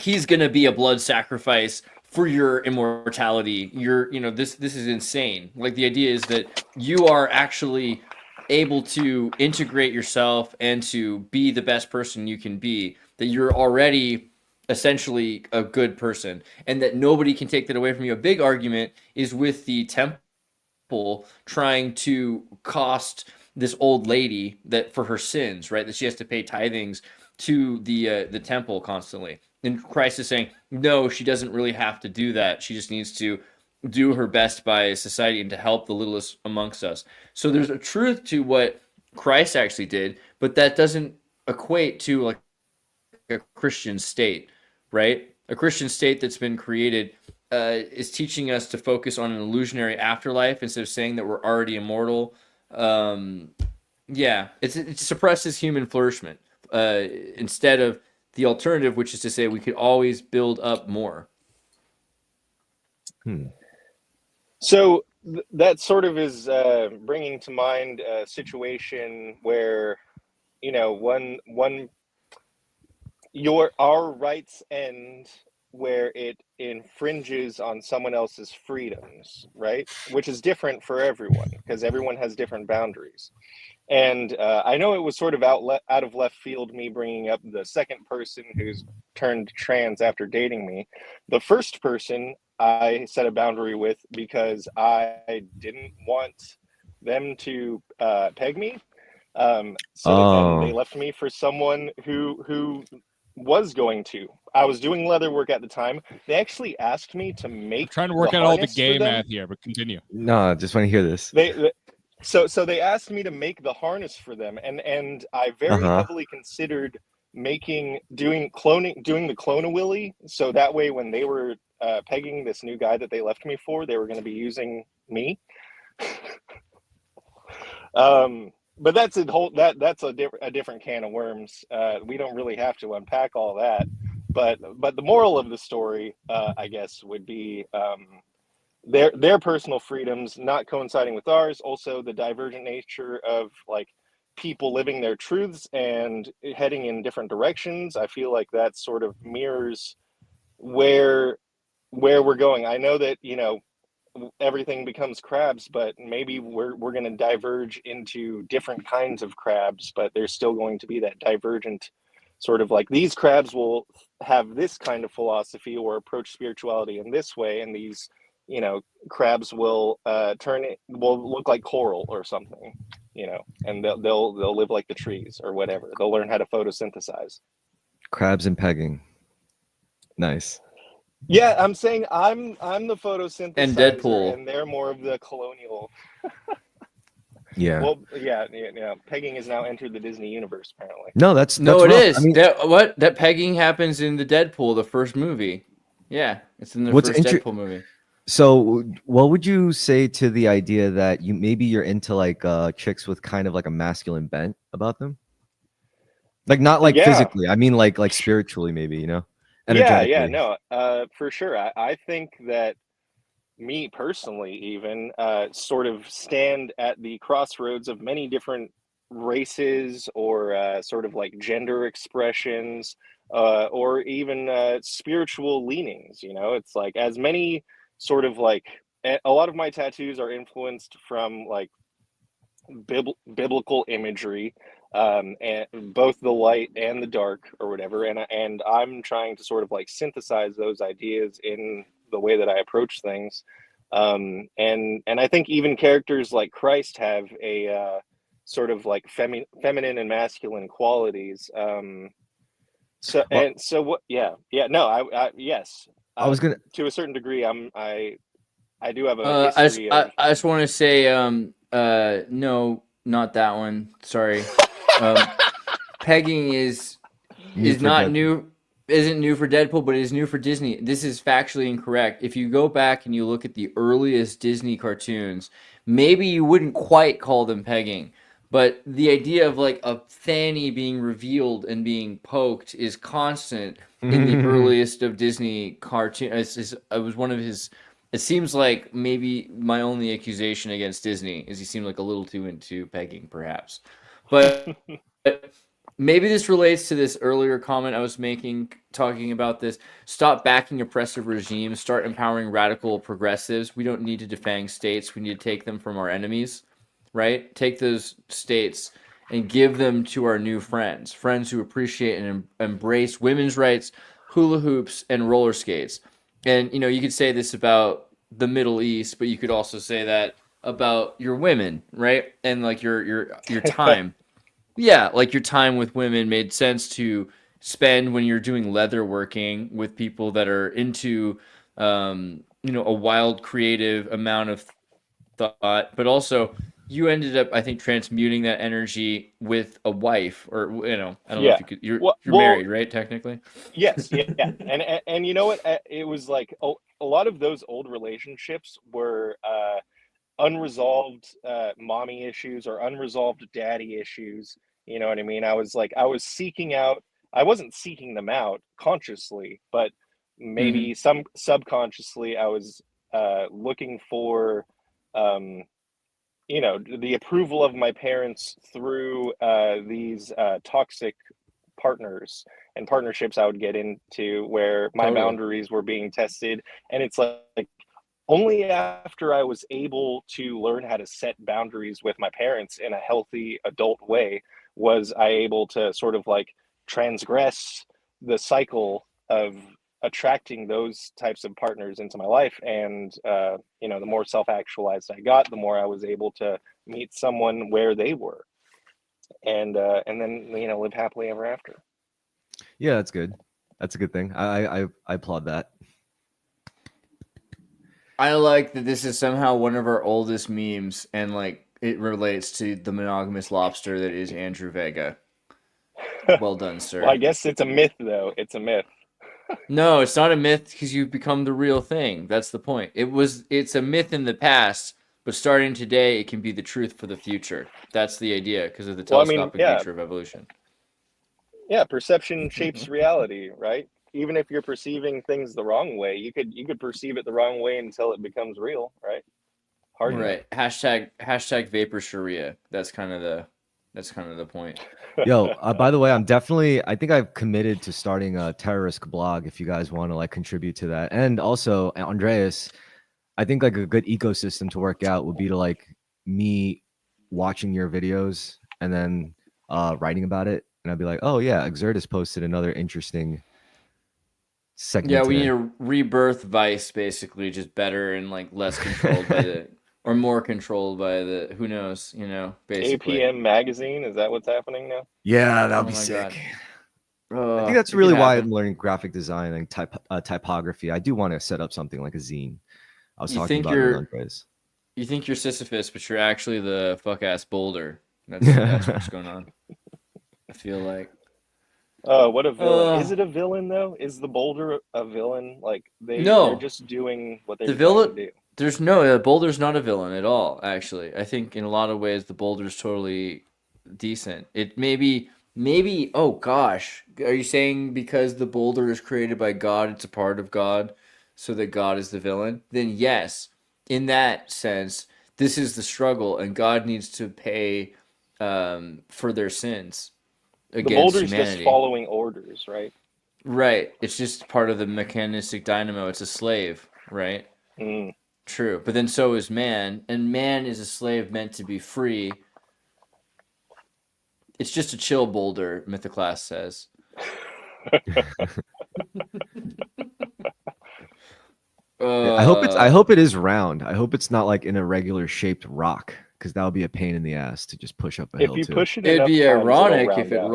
he's going to be a blood sacrifice for your immortality. This is insane. Like, the idea is that you are actually able to integrate yourself and to be the best person you can be, that you're already essentially a good person, and that nobody can take that away from you. A big argument is with the temple trying to cost this old lady that for her sins, right, that she has to pay tithings to the temple constantly. And Christ is saying, no, she doesn't really have to do that. She just needs to do her best by society and to help the littlest amongst us. So there's a truth to what Christ actually did, but that doesn't equate to like a Christian state, right? A Christian state that's been created is teaching us to focus on an illusionary afterlife instead of saying that we're already immortal. It suppresses human flourishment instead of the alternative, which is to say we could always build up more. So that sort of is bringing to mind a situation where, our rights end where it infringes on someone else's freedoms, right? Which is different for everyone because everyone has different boundaries. And I know it was sort of out of left field, me bringing up the second person who's turned trans after dating me. The first person I set a boundary with because I didn't want them to peg me. Then they left me for someone who was going to. I was doing leather work at the time. They actually asked me to make Trying to work the out all the harness gay for them. math here, but continue. No, just want to hear this. So they asked me to make the harness for them, and I very heavily considered doing the clone-a-willy, so that way when they were pegging this new guy that they left me for, they were going to be using me. But that's a different can of worms. We don't really have to unpack all that. But the moral of the story, I guess, would be their personal freedoms not coinciding with ours. Also, the divergent nature of like people living their truths and heading in different directions. I feel like that sort of mirrors where we're going. I know that, you know, everything becomes crabs, but maybe we're going to diverge into different kinds of crabs, but there's still going to be that divergent sort of like these crabs will have this kind of philosophy or approach spirituality in this way, and these, you know, crabs will will look like coral or something, you know, and they'll live like the trees or whatever. They'll learn how to photosynthesize. Crabs and pegging. Nice. Yeah, I'm saying I'm the photosynthesizer, And Deadpool. and they're more of the colonial. Yeah. Well, yeah. Pegging has now entered the Disney universe, apparently. No, that's No, it rough. is. I mean, That pegging happens in the Deadpool, the first movie. Yeah, it's in the What's first Deadpool movie. so what would you say to the idea that you're into like chicks with kind of like a masculine bent about them? Like not like physically. I mean like spiritually maybe, you know? Energetically. No, for sure. I think that me personally even sort of stand at the crossroads of many different races or sort of like gender expressions or even spiritual leanings. You know, it's like as many sort of like a lot of my tattoos are influenced from like biblical imagery, and both the light and the dark or whatever, and I'm trying to sort of like synthesize those ideas in the way that I approach things, and I think even characters like Christ have a sort of like feminine and masculine qualities. So Well, and so what? Yeah, no, I yes, I was gonna to a certain degree, I do have a history I of. just want to say, no, not that one. Sorry. Pegging is not Deadpool. new, isn't new for Deadpool, but it is new for Disney. This is factually incorrect. If you go back and you look at the earliest Disney cartoons, maybe you wouldn't quite call them pegging, but the idea of like a fanny being revealed and being poked is constant in the earliest of Disney cartoons. It was one of his. It seems like maybe my only accusation against Disney is he seemed like a little too into pegging, perhaps. But maybe this relates to this earlier comment I was making, talking about this. Stop backing oppressive regimes. Start empowering radical progressives. We don't need to defang states. We need to take them from our enemies, right? Take those states and give them to our new friends who appreciate and embrace women's rights, hula hoops, and roller skates. And, you know, you could say this about the Middle East, but you could also say that about your women, right? And like your time. Yeah, like your time with women made sense to spend when you're doing leather working with people that are into, you know, a wild, creative amount of thought. But also, you ended up, I think, transmuting that energy with a wife, or you know, I don't know if you could. You're married, right? Technically. Yes, yeah, and you know what? It was like a lot of those old relationships were unresolved mommy issues or unresolved daddy issues. You know what I mean? I was seeking out. I wasn't seeking them out consciously, but maybe some subconsciously, I was looking for. You know, the approval of my parents through these toxic partners and partnerships I would get into where my boundaries were being tested. And it's like only after I was able to learn how to set boundaries with my parents in a healthy adult way was I able to sort of like transgress the cycle of attracting those types of partners into my life. And you know, the more self-actualized I got, the more I was able to meet someone where they were, and then, you know, live happily ever after. Yeah, that's good. That's a good thing. I applaud that. I like that this is somehow one of our oldest memes, and like it relates to the monogamous lobster that is Andrew Vega. Well done, sir. Well, I guess it's a myth, though. It's a myth. No, it's not a myth because you've become the real thing. That's the point. It's a myth in the past, but starting today, it can be the truth for the future. That's the idea because of the Well, I mean, telescopic yeah. nature of evolution. Yeah, perception shapes reality, right? Even if you're perceiving things the wrong way, you could perceive it the wrong way until it becomes real, right? Hard to know. Right. Hashtag vapor Sharia. That's kind of the point. Yo, by the way, I think I've committed to starting a terrorist blog if you guys want to like contribute to that. And also, Andreas, I think like a good ecosystem to work out would be to like me watching your videos and then writing about it. And I'd be like, oh yeah, Xirtus posted another interesting segment. Yeah, we today. need a rebirth Vice, basically, just better and like less controlled by the, or more controlled by the, who knows, basically. APM magazine, is that what's happening now? Yeah, that'd Oh be my sick. God. I think that's It really could why happen. I'm learning graphic design and typography. I do want to set up something like a zine. I was You talking think about it with you're- Andres. You think you're Sisyphus, but you're actually the fuck ass boulder. That's what's going on. I feel like. What a villain. Is Uh, it a villain, though? Is the boulder a villain? Like, No. they're just doing what they're The trying villain- to do. There's no, Boulder's not a villain at all, actually. I think in a lot of ways the Boulder's totally decent. It maybe, oh gosh. Are you saying because the Boulder is created by God, it's a part of God, so that God is the villain? Then yes, in that sense, this is the struggle, and God needs to pay for their sins The against boulder's humanity. just following orders, right? Right. It's just part of the mechanistic dynamo. It's a slave, right? Mm. True, but then so is man, and man is a slave meant to be free. It's just a chill boulder, Mythoclass says. I hope it is round. I hope it's not like an irregular shaped rock, because that would be a pain in the ass to just push up a If hill you too. push it It'd enough be times, it'll ironic round if it out.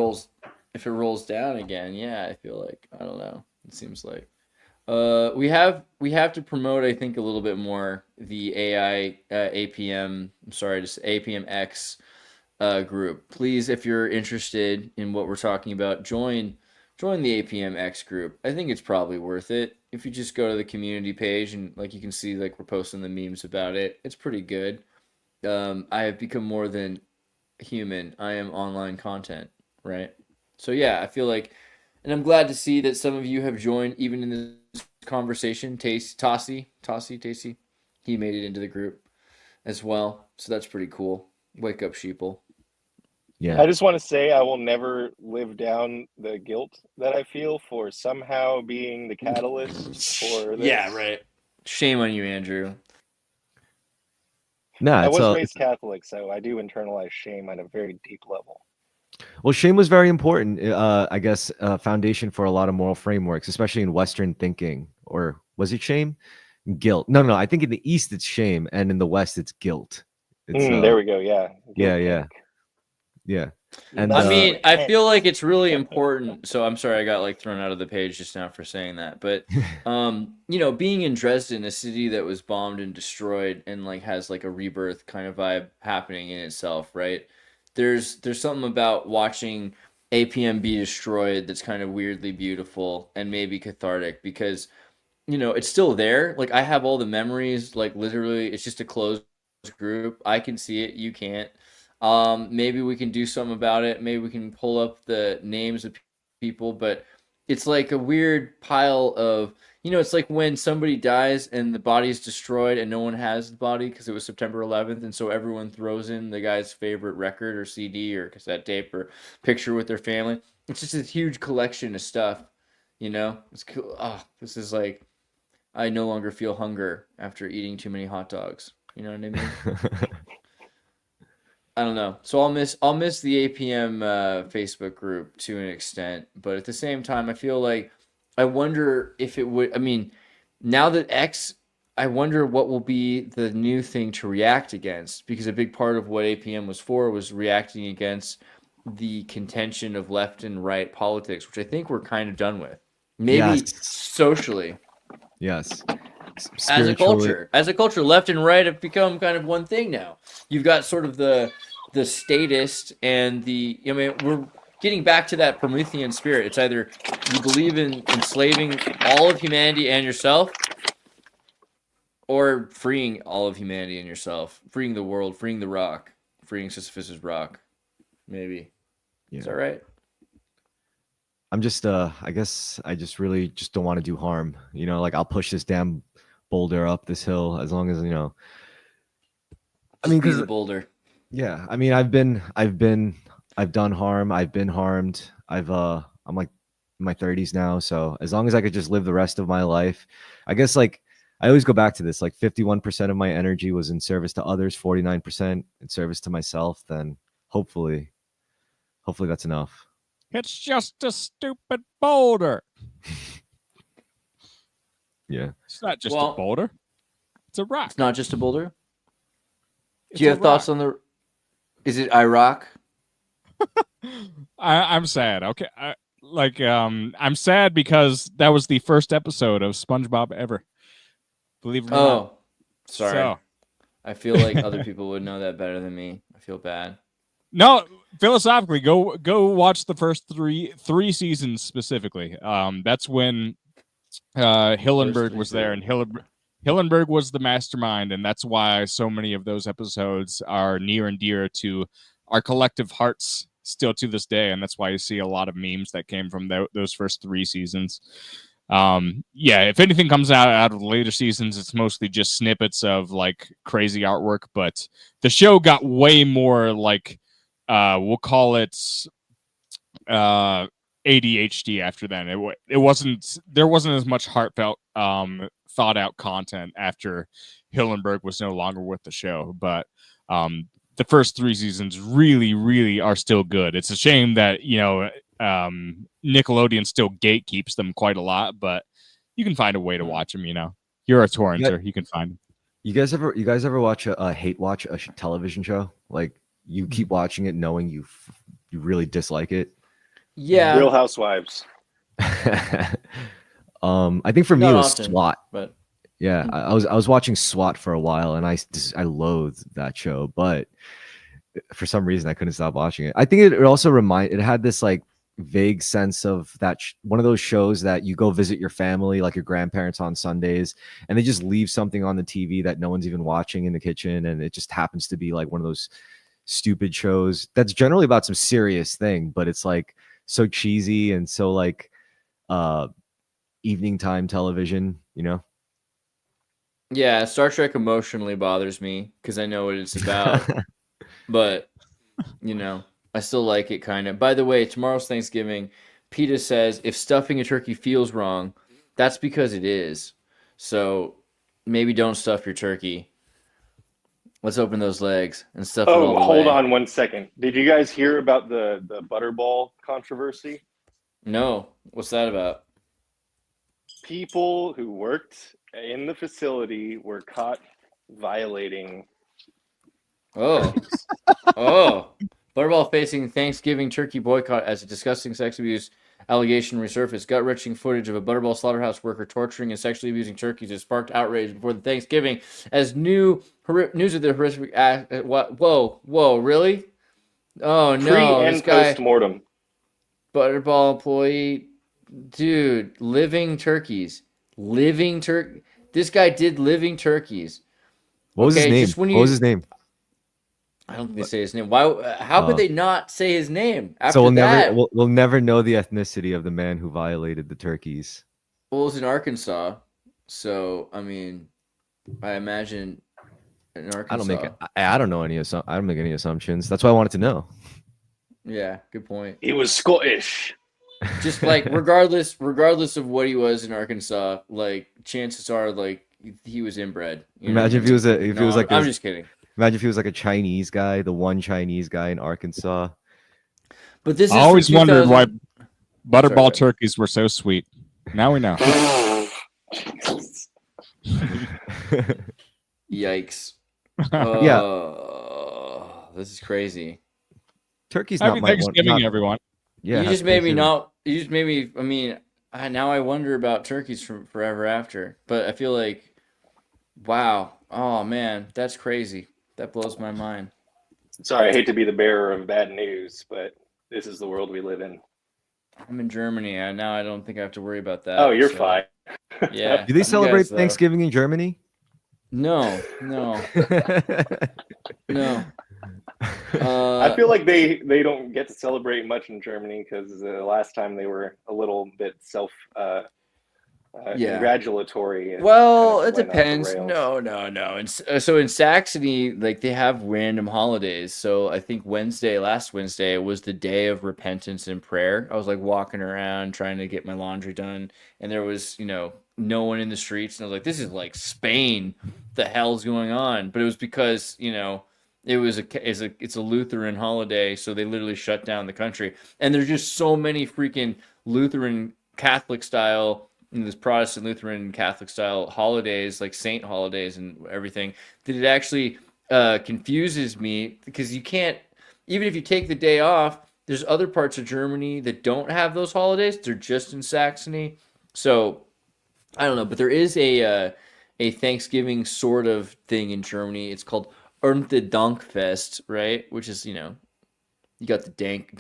rolls down again. Yeah, I feel like I don't know. It seems like we have to promote. I think a little bit more the AI APM. I'm sorry, just APMX group. Please, if you're interested in what we're talking about, join the APMX group. I think it's probably worth it. If you just go to the community page and like you can see like we're posting the memes about it. It's pretty good. I have become more than human. I am online content, right? So yeah, I feel like, and I'm glad to see that some of you have joined even in this conversation. Tassi, he made it into the group as well. So that's pretty cool. Wake up, sheeple. Yeah. I just want to say I will never live down the guilt that I feel for somehow being the catalyst for this. Yeah, right. Shame on you, Andrew. Nah, I it's was raised Catholic, so I do internalize shame at a very deep level. well, shame was very important. I guess foundation for a lot of moral frameworks, especially in Western thinking. Or was it shame? Guilt. No. I think in the East it's shame, and in the West it's guilt. It's, There we go. Yeah. Yeah. And I mean, I feel like it's really important. So I'm sorry I got like thrown out of the page just now for saying that. But being in Dresden, a city that was bombed and destroyed and like has like a rebirth kind of vibe happening in itself, right? There's something about watching APM be destroyed that's kind of weirdly beautiful and maybe cathartic because it's still there. Like I have all the memories, like literally it's just a closed group. I can see it, you can't. Maybe we can do something about it. Maybe we can pull up the names of people, but it's like a weird pile of, it's like when somebody dies and the body is destroyed and no one has the body because it was September 11th. And so everyone throws in the guy's favorite record or CD or cassette tape or picture with their family. It's just a huge collection of stuff, It's cool. Oh, this is like, I no longer feel hunger after eating too many hot dogs. You know what I mean? I don't know. So I'll miss the APM Facebook group to an extent, but at the same time, I feel like I wonder if it would. I mean, now that X, I wonder what will be the new thing to react against, because a big part of what APM was for was reacting against the contention of left and right politics, which I think we're kind of done with. Maybe Yes. socially. Yes. As a culture, left and right have become kind of one thing now. You've got sort of the statist and the, I mean, we're getting back to that Promethean spirit. It's either you believe in enslaving all of humanity and yourself, or freeing all of humanity and yourself, freeing the world, freeing the rock, freeing Sisyphus's rock. Maybe. Yeah. Is that right? I'm just I guess I just really just don't want to do harm. You know, like I'll push this damn boulder up this hill as long as, you know. I mean, Be because the boulder. yeah, I mean, I've done harm. I've been harmed. I'm like in my 30s now, so as long as I could just live the rest of my life, I guess, like, I always go back to this, like 51% of my energy was in service to others, 49% in service to myself, then hopefully that's enough. It's just a stupid boulder. Yeah. It's not just Well, a boulder. It's a rock. It's not just a boulder. It's Do you a have thoughts rock. on the? Is it Iraq? I'm sad. Okay, I'm sad because that was the first episode of SpongeBob ever. Believe it or not. Oh, sorry. So, I feel like other people would know that better than me. I feel bad. no, philosophically, go watch the first three seasons specifically. That's when Hillenberg was there, and Hillenberg was the mastermind, and that's why so many of those episodes are near and dear to our collective hearts still to this day, and that's why you see a lot of memes that came from those first 3 seasons. Yeah, if anything comes out of the later seasons, it's mostly just snippets of like crazy artwork, but the show got way more like we'll call it ADHD after then. It wasn't, there wasn't as much heartfelt thought out content after Hillenberg was no longer with the show, but the first 3 seasons really are still good. It's a shame that, you know, Nickelodeon still gatekeeps them quite a lot, but you can find a way to watch them. You know, you're a torrenter, you can find them. You guys ever watch a hate watch a television show? Like, you keep watching it knowing you really dislike it. Yeah. Real Housewives. I think for me Not it was often, SWAT. but Yeah, I was watching SWAT for a while, and I loathed that show, but for some reason I couldn't stop watching it. I think it also it had this like vague sense of that one of those shows that you go visit your family, like your grandparents on Sundays, and they just leave something on the TV that no one's even watching in the kitchen, and it just happens to be like one of those stupid shows that's generally about some serious thing, but it's like so cheesy and so like evening time television, you know. yeah, Star Trek emotionally bothers me because I know what it's about. But, you know, I still like it kind of. By the way, tomorrow's Thanksgiving. PETA says if stuffing a turkey feels wrong, that's because it is. So maybe don't stuff your turkey. Let's open those legs and stuff it all the way. Hold on 1 second. Did you guys hear about the Butterball controversy? No. What's that about? People who worked in the facility were caught violating. Oh. Oh. Butterball facing Thanksgiving turkey boycott as a disgusting sex abuse allegation resurfaced. Gut-wrenching footage of a Butterball slaughterhouse worker torturing and sexually abusing turkeys has sparked outrage before the Thanksgiving as news of the horrific act. Whoa, really? Oh, no. Pre and This guy, post-mortem. Butterball employee, dude, living turkeys. This guy did living turkeys. What was his Okay, name? just when What was his name? I don't think they say his name. Why? How could they not say his name after So that? we'll never know the ethnicity of the man who violated the turkeys. Well, it was in Arkansas, so I mean, I imagine in Arkansas. I don't know I don't make any assumptions. That's why I wanted to know. Yeah, good point. He was Scottish. Just like regardless of what he was in Arkansas, like chances are like he was inbred. You know? Imagine if he was I'm just kidding. Imagine if he was like a Chinese guy, the one Chinese guy in Arkansas. But this is I always for wondered why 2000 Butterball Sorry. turkeys were so sweet. Now we know. Yikes. Yeah. This is crazy. Turkey's Happy not Thanksgiving, everyone. Yeah, You just made me. I mean, now I wonder about turkeys from forever after. But I feel like, wow, oh man, that's crazy. That blows my mind. Sorry, I hate to be the bearer of bad news, but this is the world we live in. I'm in Germany, and now I don't think I have to worry about that. Oh, you're so, fine. Yeah. Do they you celebrate guys, though. Thanksgiving in Germany? No, no, no. I feel like they don't get to celebrate much in Germany because the last time they were a little bit self Yeah. congratulatory. Well, kind it of went off the depends. rails. No. And so in Saxony, like they have random holidays. So I think last Wednesday, was the day of repentance and prayer. I was like walking around trying to get my laundry done, and there was, no one in the streets, and I was like, this is like Spain. The hell's going on? But it was because, it's a Lutheran holiday, so they literally shut down the country. And there's just so many freaking Lutheran Catholic style, this Protestant, Lutheran, Catholic style holidays, like saint holidays and everything, that it actually confuses me, because you can't, even if you take the day off, there's other parts of Germany that don't have those holidays. They're just in Saxony. So I don't know, but there is a Thanksgiving sort of thing in Germany. It's called Ernte Dankfest, right? Which is, you got the Danke,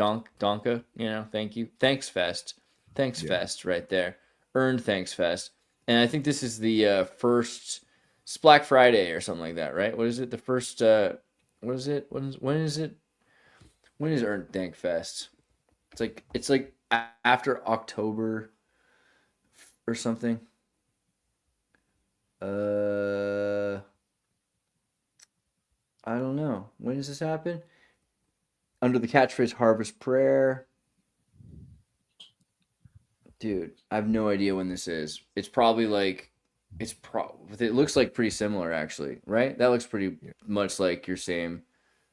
thank you. Thanks Fest. Thanks Fest right there. Earned Thanks Fest. And I think this is the first, it's Black Friday or something like that, right? What is it? The first, what is it? When is it? When is Earned Thank Fest? It's like after October or something. I don't know. When does this happen? Under the catchphrase Harvest Prayer. Dude, I have no idea when this is. It's probably like, it looks like pretty similar actually, right? That looks pretty much like your same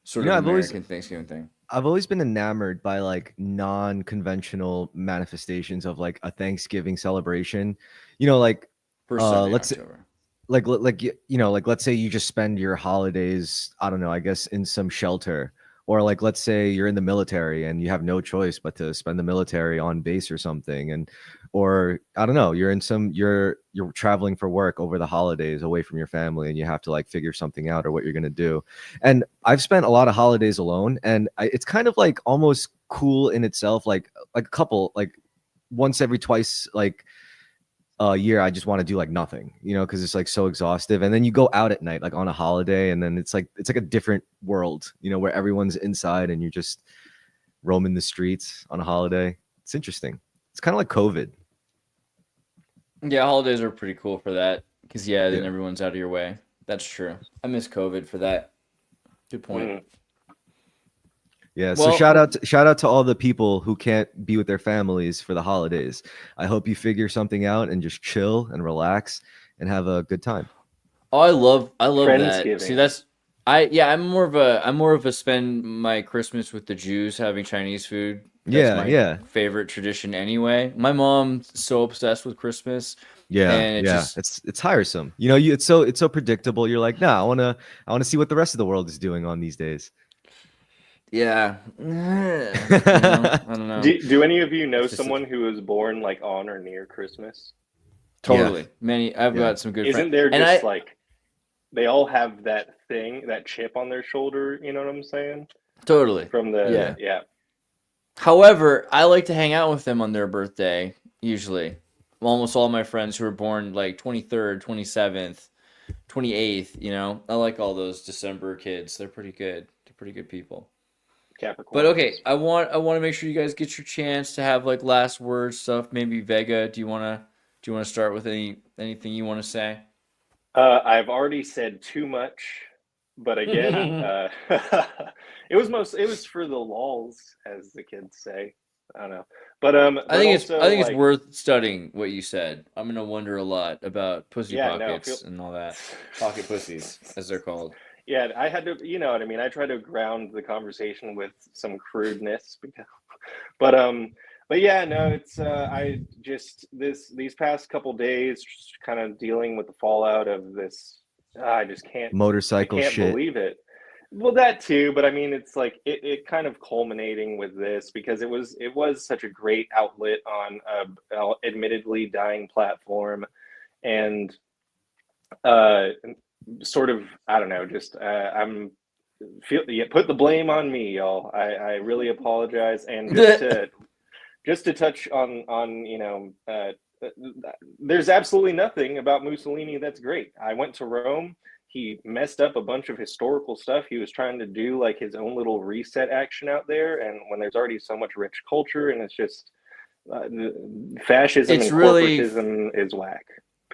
sort of American Thanksgiving thing. I've always been enamored by like non-conventional manifestations of like a Thanksgiving celebration. Like First Sunday in let's October. like let's say you just spend your holidays, I don't know, I guess in some shelter, or like let's say you're in the military and you have no choice but to spend the military on base or something, and or I don't know, you're traveling for work over the holidays away from your family, and you have to like figure something out or what you're going to do. And I've spent a lot of holidays alone, and it's kind of like almost cool in itself, like a couple, like once every twice like a year, I just want to do like nothing, because it's like so exhaustive. And then you go out at night, like on a holiday, and then it's like a different world, where everyone's inside and you're just roaming the streets on a holiday. It's interesting. It's kind of like COVID. Yeah, holidays are pretty cool for that, because then everyone's out of your way. That's true. I miss COVID for that. Good point. Yeah, so shout out to all the people who can't be with their families for the holidays. I hope you figure something out and just chill and relax and have a good time. Oh, I love that. See, I'm more of a spend my Christmas with the Jews, having Chinese food. That's my favorite tradition anyway. My mom's so obsessed with Christmas. And it's tiresome. It's so predictable. You're like, nah, I wanna see what the rest of the world is doing on these days. Yeah. I don't know. Do any of you know someone who was born like on or near Christmas? Totally. I've got some good friends. Isn't there just like, they all have that thing, that chip on their shoulder, you know what I'm saying? Totally. From the, However, I like to hang out with them on their birthday, usually. Almost all my friends who are born like 23rd, 27th, 28th, I like all those December kids. They're pretty good. They're pretty good people. Capricorn. But okay, I want to make sure you guys get your chance to have like last words stuff. Maybe Vega, do you want to start with anything you want to say? I've already said too much, but again, it was for the lols, as the kids say. I don't know, but I think it's worth studying what you said. I'm gonna wonder a lot about pussy pockets and all that, pocket pussies as they're called. Yeah, I had to, you know what I mean? I try to ground the conversation with some crudeness, but yeah, no, it's I just these past couple days kind of dealing with the fallout of this. I just can't motorcycle I can't shit. believe it. Well, that too, but I mean, it's like it kind of culminating with this because it was such a great outlet on a admittedly dying platform, and uh, sort of I don't know, just put the blame on me, y'all. I really apologize, and just to touch on there's absolutely nothing about Mussolini that's great. I went to Rome. He messed up a bunch of historical stuff. He was trying to do like his own little reset action out there, and when there's already so much rich culture, and it's just fascism It's and really corporatism is whack.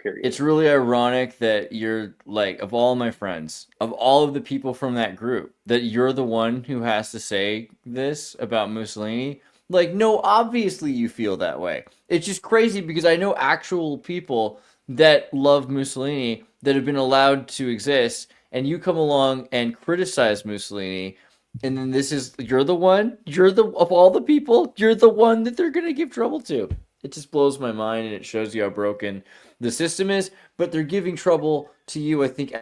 Period. it's really ironic that you're like, of all my friends, of all of the people from that group, that you're the one who has to say this about Mussolini. Like, no, obviously you feel that way. It's just crazy because I know actual people that love Mussolini that have been allowed to exist, and you come along and criticize Mussolini, and then you're the one, of all the people, you're the one that they're gonna give trouble to. It just blows my mind, and it shows you how broken the system is, but they're giving trouble to you, I think,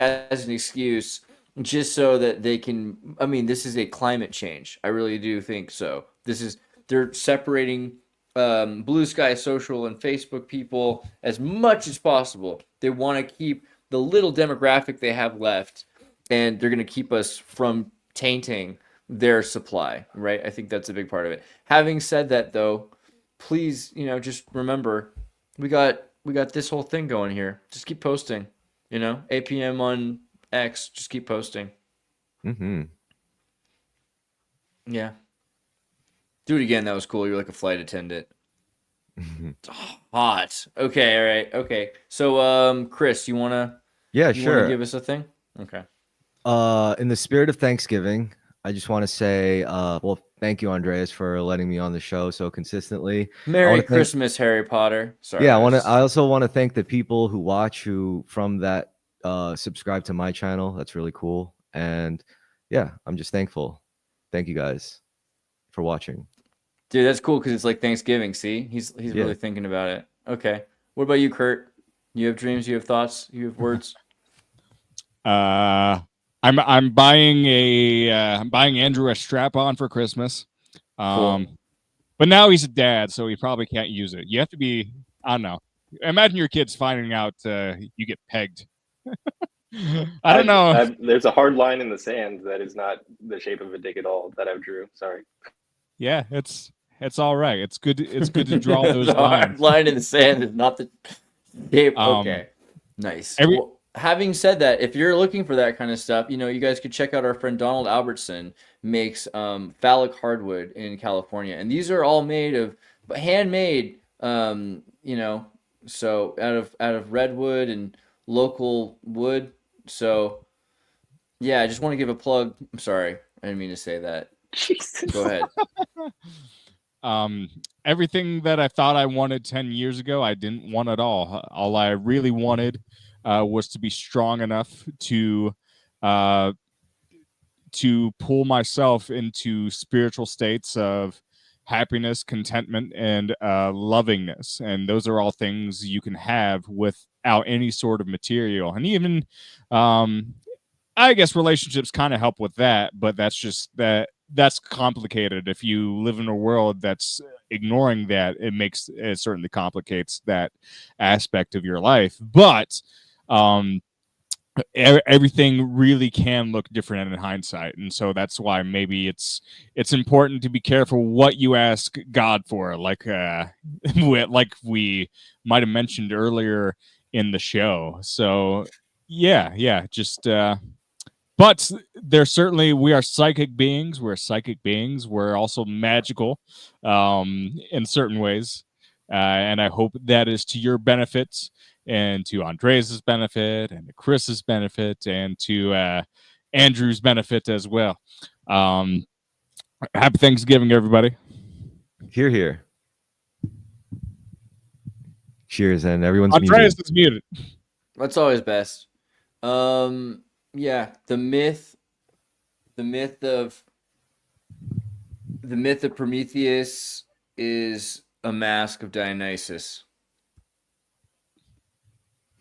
as an excuse just so that they can. I mean, this is a climate change. I really do think so. They're separating Blue Sky Social and Facebook people as much as possible. They want to keep the little demographic they have left, and they're going to keep us from tainting their supply, right? I think that's a big part of it. Having said that, though, please, just remember we got this whole thing going here. Just keep posting. APM on X. Just keep posting. Mm-hmm. Yeah. Do it again. That was cool. You're like a flight attendant. Hot. Okay. All right. Okay. So, Chris, you wanna Sure. give us a thing? Okay. In the spirit of Thanksgiving, I just want to say, well, thank you, Andreas, for letting me on the show so consistently. Merry Christmas, Harry Potter. Sorry. Yeah, I also want to thank the people who watch who from that subscribe to my channel. That's really cool. And yeah, I'm just thankful. Thank you guys for watching. Dude, that's cool because it's like Thanksgiving. See, he's really thinking about it. Okay. What about you, Kurt? You have dreams. You have thoughts. You have words. I'm buying Andrew a strap on for Christmas. Cool. But now he's a dad, so he probably can't use it. You have to be, I don't know. Imagine your kids finding out you get pegged. I don't know. There's a hard line in the sand that is not the shape of a dick at all that I've drew. Sorry. Yeah, it's all right. It's good to draw those the lines. hard line in the sand is not the shape. Okay. Nice. Having said that, if you're looking for that kind of stuff, you guys could check out our friend Donald Albertson makes phallic hardwood in California, and these are all handmade. So out of redwood and local wood. So yeah, I just want to give a plug. I'm sorry, I didn't mean to say that. Jesus. Go ahead. Everything that I thought I wanted 10 years ago, I didn't want at all. All I really wanted was to be strong enough to pull myself into spiritual states of happiness, contentment, and lovingness. And those are all things you can have without any sort of material. And even, I guess relationships kind of help with that, but that's complicated. If you live in a world that's ignoring that, it certainly complicates that aspect of your life. But everything really can look different in hindsight, and so that's why maybe it's important to be careful what you ask God for, like we might have mentioned earlier in the show. So just but we are psychic beings. We're also magical in certain ways, and I hope that is to your benefit, and to Andreas' benefit, and to Chris's benefit, and to Andrew's benefit as well. Happy Thanksgiving, everybody. Hear, hear. Cheers, and everyone's Andreas is muted. That's always best. Yeah, the myth of Prometheus is a mask of Dionysus.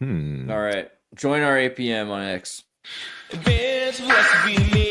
All right. Join our APM on X. Advanced philosophy